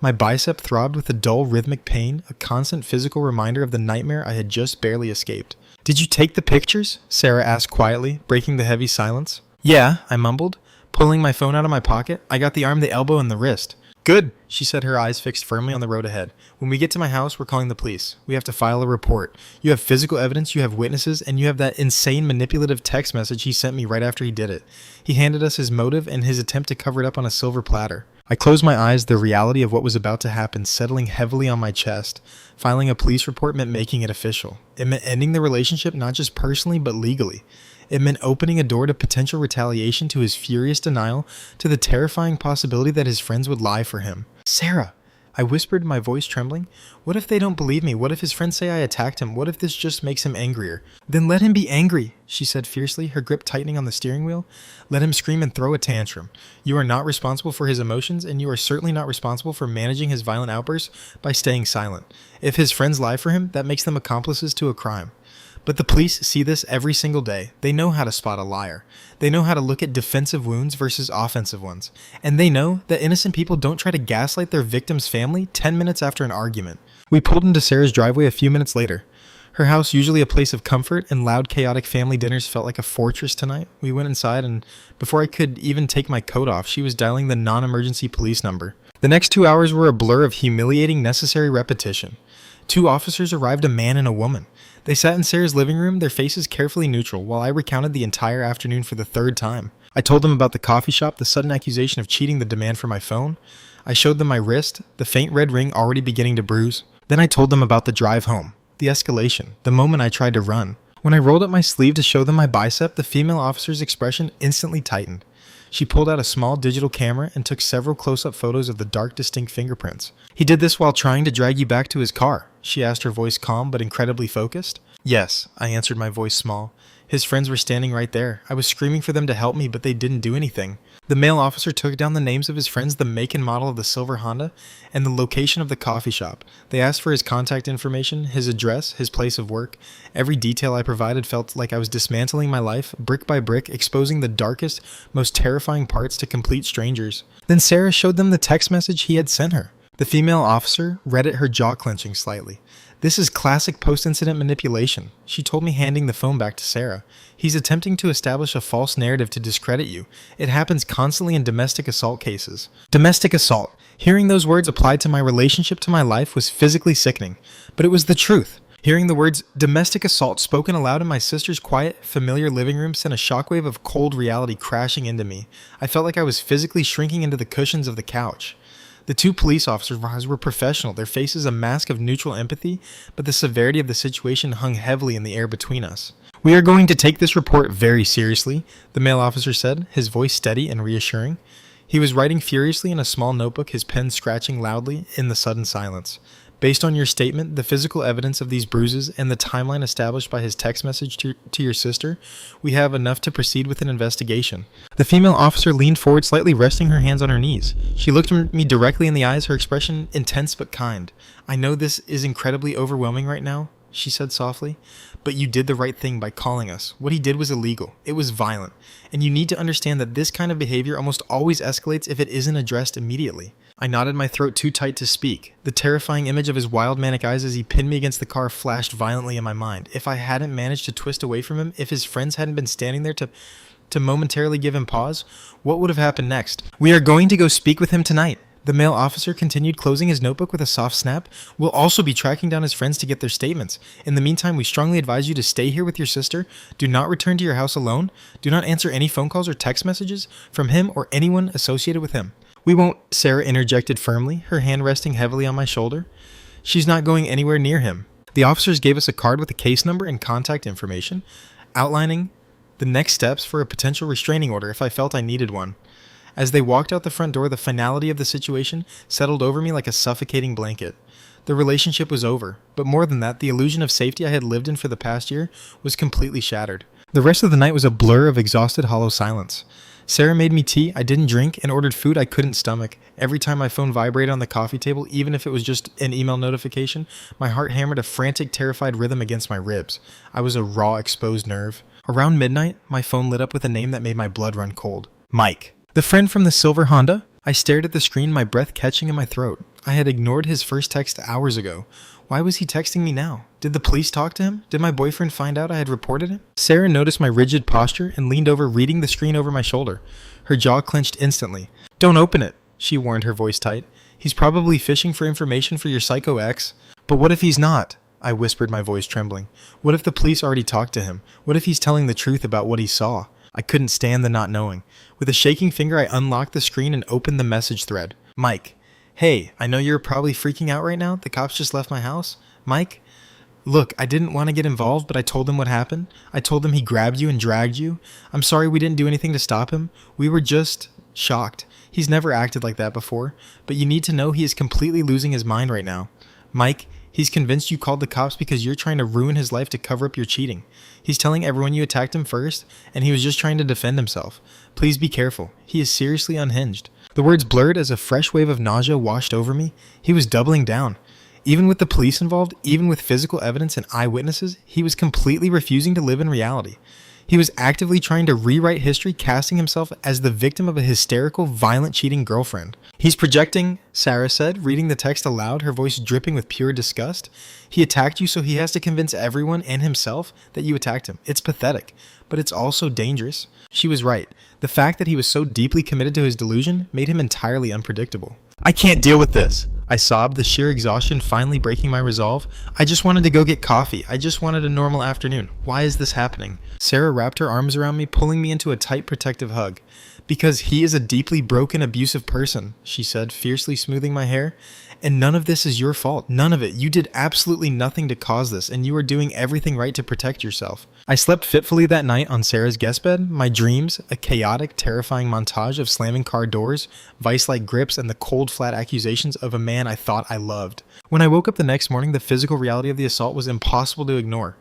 My bicep throbbed with a dull rhythmic pain, a constant physical reminder of the nightmare I had just barely escaped. "Did you take the pictures?" Sarah asked quietly, breaking the heavy silence. "Yeah," I mumbled, pulling my phone out of my pocket. "I got the arm, the elbow, and the wrist." "Good," she said, her eyes fixed firmly on the road ahead. "When we get to my house, we're calling the police. We have to file a report. You have physical evidence, you have witnesses, and you have that insane manipulative text message he sent me right after he did it. He handed us his motive and his attempt to cover it up on a silver platter." I closed my eyes, the reality of what was about to happen settling heavily on my chest. Filing a police report meant making it official. It meant ending the relationship not just personally, but legally. It meant opening a door to potential retaliation, to his furious denial, to the terrifying possibility that his friends would lie for him. "Sarah," I whispered, my voice trembling. "What if they don't believe me? What if his friends say I attacked him? What if this just makes him angrier?" "Then let him be angry," she said fiercely, her grip tightening on the steering wheel. "Let him scream and throw a tantrum. You are not responsible for his emotions, and you are certainly not responsible for managing his violent outbursts by staying silent. If his friends lie for him, that makes them accomplices to a crime. But the police see this every single day. They know how to spot a liar. They know how to look at defensive wounds versus offensive ones. And they know that innocent people don't try to gaslight their victim's family 10 minutes after an argument." We pulled into Sarah's driveway a few minutes later. Her house, usually a place of comfort, and loud, chaotic family dinners felt like a fortress tonight. We went inside, and before I could even take my coat off, she was dialing the non-emergency police number. The next 2 hours were a blur of humiliating, necessary repetition. 2 officers arrived, a man and a woman. They sat in Sarah's living room, their faces carefully neutral, while I recounted the entire afternoon for the 3rd time. I told them about the coffee shop, the sudden accusation of cheating, the demand for my phone. I showed them my wrist, the faint red ring already beginning to bruise. Then I told them about the drive home, the escalation, the moment I tried to run. When I rolled up my sleeve to show them my bicep, the female officer's expression instantly tightened. She pulled out a small digital camera and took several close-up photos of the dark, distinct fingerprints. "He did this while trying to drag you back to his car?" she asked, her voice calm but incredibly focused. "Yes," I answered, my voice small. "His friends were standing right there. I was screaming for them to help me, but they didn't do anything." The male officer took down the names of his friends, the make and model of the silver Honda, and the location of the coffee shop. They asked for his contact information, his address, his place of work. Every detail I provided felt like I was dismantling my life, brick by brick, exposing the darkest, most terrifying parts to complete strangers. Then Sarah showed them the text message he had sent her. The female officer read it, her jaw clenching slightly. "This is classic post-incident manipulation," she told me, handing the phone back to Sarah. "He's attempting to establish a false narrative to discredit you. It happens constantly in domestic assault cases." Domestic assault. Hearing those words applied to my relationship, to my life, was physically sickening. But it was the truth. Hearing the words domestic assault spoken aloud in my sister's quiet, familiar living room sent a shockwave of cold reality crashing into me. I felt like I was physically shrinking into the cushions of the couch. The two police officers were professional, their faces a mask of neutral empathy, but the severity of the situation hung heavily in the air between us. "We are going to take this report very seriously," the male officer said, his voice steady and reassuring. He was writing furiously in a small notebook, his pen scratching loudly in the sudden silence. "Based on your statement, the physical evidence of these bruises, and the timeline established by his text message to your sister, we have enough to proceed with an investigation." The female officer leaned forward slightly, resting her hands on her knees. She looked me directly in the eyes, her expression intense but kind. "I know this is incredibly overwhelming right now," she said softly, "but you did the right thing by calling us. What he did was illegal. It was violent. And you need to understand that this kind of behavior almost always escalates if it isn't addressed immediately." I knotted my throat too tight to speak. The terrifying image of his wild manic eyes as he pinned me against the car flashed violently in my mind. If I hadn't managed to twist away from him, if his friends hadn't been standing there to momentarily give him pause, what would have happened next? "We are going to go speak with him tonight," the male officer continued, closing his notebook with a soft snap. "We'll also be tracking down his friends to get their statements. In the meantime, we strongly advise you to stay here with your sister. Do not return to your house alone. Do not answer any phone calls or text messages from him or anyone associated with him." "We won't," Sarah interjected firmly, her hand resting heavily on my shoulder. "She's not going anywhere near him." The officers gave us a card with a case number and contact information, outlining the next steps for a potential restraining order if I felt I needed one. As they walked out the front door, the finality of the situation settled over me like a suffocating blanket. The relationship was over, but more than that, the illusion of safety I had lived in for the past year was completely shattered. The rest of the night was a blur of exhausted, hollow silence. Sarah made me tea I didn't drink and ordered food I couldn't stomach. Every time my phone vibrated on the coffee table, even if it was just an email notification, my heart hammered a frantic, terrified rhythm against my ribs. I was a raw, exposed nerve. Around midnight, my phone lit up with a name that made my blood run cold. Mike. The friend from the silver Honda? I stared at the screen, my breath catching in my throat. I had ignored his first text hours ago. Why was he texting me now? Did the police talk to him? Did my boyfriend find out I had reported him? Sarah noticed my rigid posture and leaned over, reading the screen over my shoulder. Her jaw clenched instantly. "Don't open it," she warned, her voice tight. "He's probably fishing for information for your psycho ex." "But what if he's not?" I whispered, my voice trembling. "What if the police already talked to him? What if he's telling the truth about what he saw?" I couldn't stand the not knowing. With a shaking finger, I unlocked the screen and opened the message thread. "Mike. Hey, I know you're probably freaking out right now. The cops just left my house. Mike, look, I didn't want to get involved, but I told him what happened. I told him he grabbed you and dragged you. I'm sorry we didn't do anything to stop him. We were just shocked. He's never acted like that before, but you need to know he is completely losing his mind right now. Mike, he's convinced you called the cops because you're trying to ruin his life to cover up your cheating. He's telling everyone you attacked him first, and he was just trying to defend himself. Please be careful. He is seriously unhinged." The words blurred as a fresh wave of nausea washed over me. He was doubling down. Even with the police involved, even with physical evidence and eyewitnesses, he was completely refusing to live in reality. He was actively trying to rewrite history, casting himself as the victim of a hysterical, violent, cheating girlfriend. "He's projecting," Sarah said, reading the text aloud, her voice dripping with pure disgust. "He attacked you, so he has to convince everyone and himself that you attacked him. It's pathetic, but it's also dangerous." She was right. The fact that he was so deeply committed to his delusion made him entirely unpredictable. "I can't deal with this," I sobbed, the sheer exhaustion finally breaking my resolve. "I just wanted to go get coffee. I just wanted a normal afternoon. Why is this happening?" Sarah wrapped her arms around me, pulling me into a tight, protective hug. "Because he is a deeply broken, abusive person," she said, fiercely smoothing my hair. "And none of this is your fault. None of it. You did absolutely nothing to cause this, and you are doing everything right to protect yourself." I slept fitfully that night on Sarah's guest bed, my dreams, a chaotic, terrifying montage of slamming car doors, vice-like grips, and the cold, flat accusations of a man I thought I loved. When I woke up the next morning, the physical reality of the assault was impossible to ignore.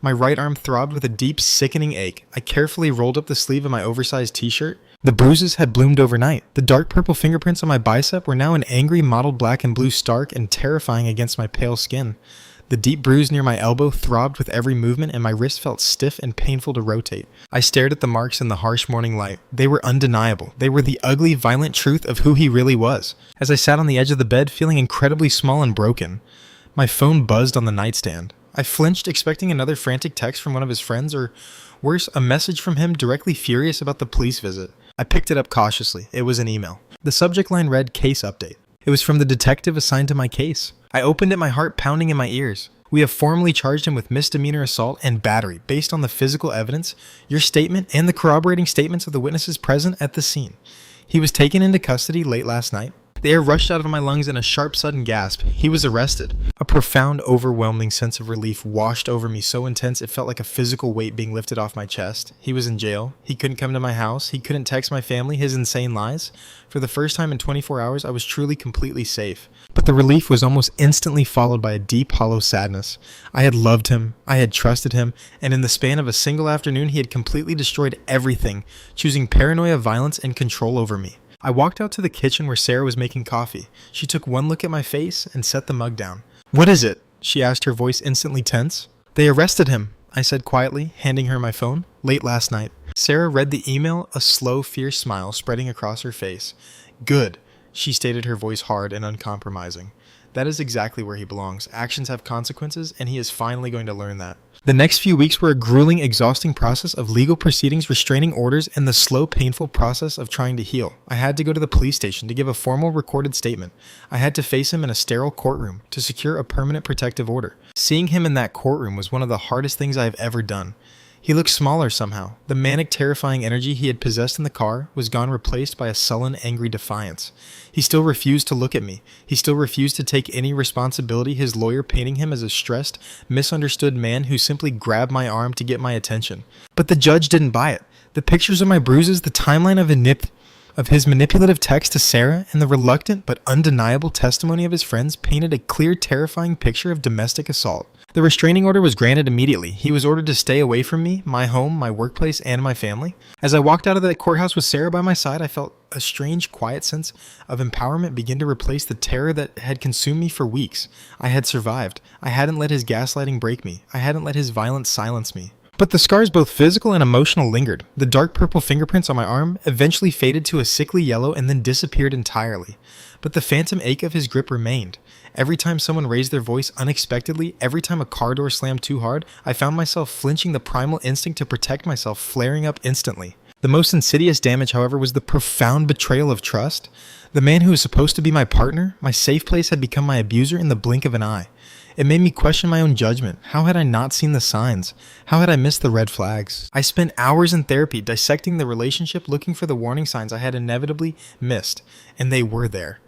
My right arm throbbed with a deep, sickening ache. I carefully rolled up the sleeve of my oversized t-shirt. The bruises had bloomed overnight. The dark purple fingerprints on my bicep were now an angry, mottled black and blue, stark and terrifying against my pale skin. The deep bruise near my elbow throbbed with every movement, and my wrist felt stiff and painful to rotate. I stared at the marks in the harsh morning light. They were undeniable. They were the ugly, violent truth of who he really was. As I sat on the edge of the bed, feeling incredibly small and broken, my phone buzzed on the nightstand. I flinched, expecting another frantic text from one of his friends, or worse, a message from him directly furious about the police visit. I picked it up cautiously. It was an email. The subject line read, "Case update." It was from the detective assigned to my case. I opened it, my heart pounding in my ears. We have formally charged him with misdemeanor assault and battery based on the physical evidence, your statement, and the corroborating statements of the witnesses present at the scene. He was taken into custody late last night. The air rushed out of my lungs in a sharp, sudden gasp. He was arrested. A profound, overwhelming sense of relief washed over me, so intense it felt like a physical weight being lifted off my chest. He was in jail. He couldn't come to my house. He couldn't text my family his insane lies. For the first time in 24 hours, I was truly completely safe. But the relief was almost instantly followed by a deep, hollow sadness. I had loved him. I had trusted him. And in the span of a single afternoon, he had completely destroyed everything, choosing paranoia, violence, and control over me. I walked out to the kitchen where Sarah was making coffee. She took one look at my face and set the mug down. "What is it?" she asked, her voice instantly tense. "They arrested him," I said quietly, handing her my phone. "Late last night." Sarah read the email, a slow, fierce smile spreading across her face. "Good," she stated, her voice hard and uncompromising. "That is exactly where he belongs. Actions have consequences, and he is finally going to learn that." The next few weeks were a grueling, exhausting process of legal proceedings, restraining orders, and the slow, painful process of trying to heal. I had to go to the police station to give a formal recorded statement. I had to face him in a sterile courtroom to secure a permanent protective order. Seeing him in that courtroom was one of the hardest things I have ever done. He looked smaller somehow. The manic, terrifying energy he had possessed in the car was gone, replaced by a sullen, angry defiance. He still refused to look at me. He still refused to take any responsibility, his lawyer painting him as a stressed, misunderstood man who simply grabbed my arm to get my attention. But the judge didn't buy it. The pictures of my bruises, the timeline of his manipulative text to Sarah, and the reluctant but undeniable testimony of his friends painted a clear, terrifying picture of domestic assault. The restraining order was granted immediately. He was ordered to stay away from me, my home, my workplace, and my family. As I walked out of that courthouse with Sarah by my side, I felt a strange, quiet sense of empowerment begin to replace the terror that had consumed me for weeks. I had survived. I hadn't let his gaslighting break me. I hadn't let his violence silence me. But the scars, both physical and emotional, lingered. The dark purple fingerprints on my arm eventually faded to a sickly yellow and then disappeared entirely. But the phantom ache of his grip remained. Every time someone raised their voice unexpectedly, every time a car door slammed too hard, I found myself flinching, the primal instinct to protect myself flaring up instantly. The most insidious damage, however, was the profound betrayal of trust. The man who was supposed to be my partner, my safe place, had become my abuser in the blink of an eye. It made me question my own judgment. How had I not seen the signs? How had I missed the red flags? I spent hours in therapy dissecting the relationship, looking for the warning signs I had inevitably missed, and they were there.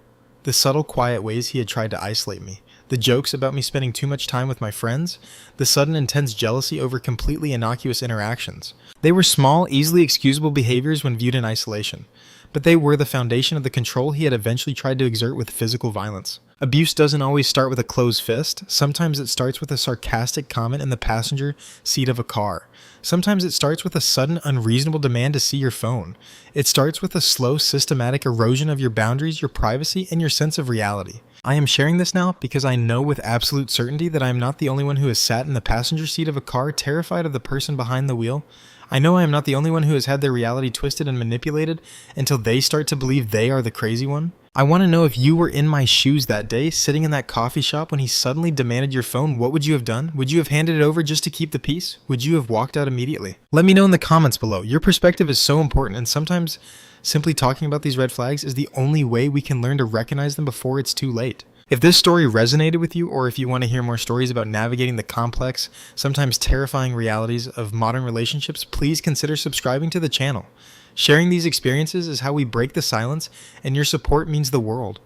The subtle, quiet ways he had tried to isolate me, the jokes about me spending too much time with my friends, the sudden intense jealousy over completely innocuous interactions. They were small, easily excusable behaviors when viewed in isolation, but they were the foundation of the control he had eventually tried to exert with physical violence. Abuse doesn't always start with a closed fist. Sometimes it starts with a sarcastic comment in the passenger seat of a car. Sometimes it starts with a sudden, unreasonable demand to see your phone. It starts with a slow, systematic erosion of your boundaries, your privacy, and your sense of reality. I am sharing this now because I know with absolute certainty that I am not the only one who has sat in the passenger seat of a car terrified of the person behind the wheel. I know I am not the only one who has had their reality twisted and manipulated until they start to believe they are the crazy one. I want to know, if you were in my shoes that day, sitting in that coffee shop when he suddenly demanded your phone, what would you have done? Would you have handed it over just to keep the peace? Would you have walked out immediately? Let me know in the comments below. Your perspective is so important, and sometimes simply talking about these red flags is the only way we can learn to recognize them before it's too late. If this story resonated with you, or if you want to hear more stories about navigating the complex, sometimes terrifying realities of modern relationships, please consider subscribing to the channel. Sharing these experiences is how we break the silence, and your support means the world.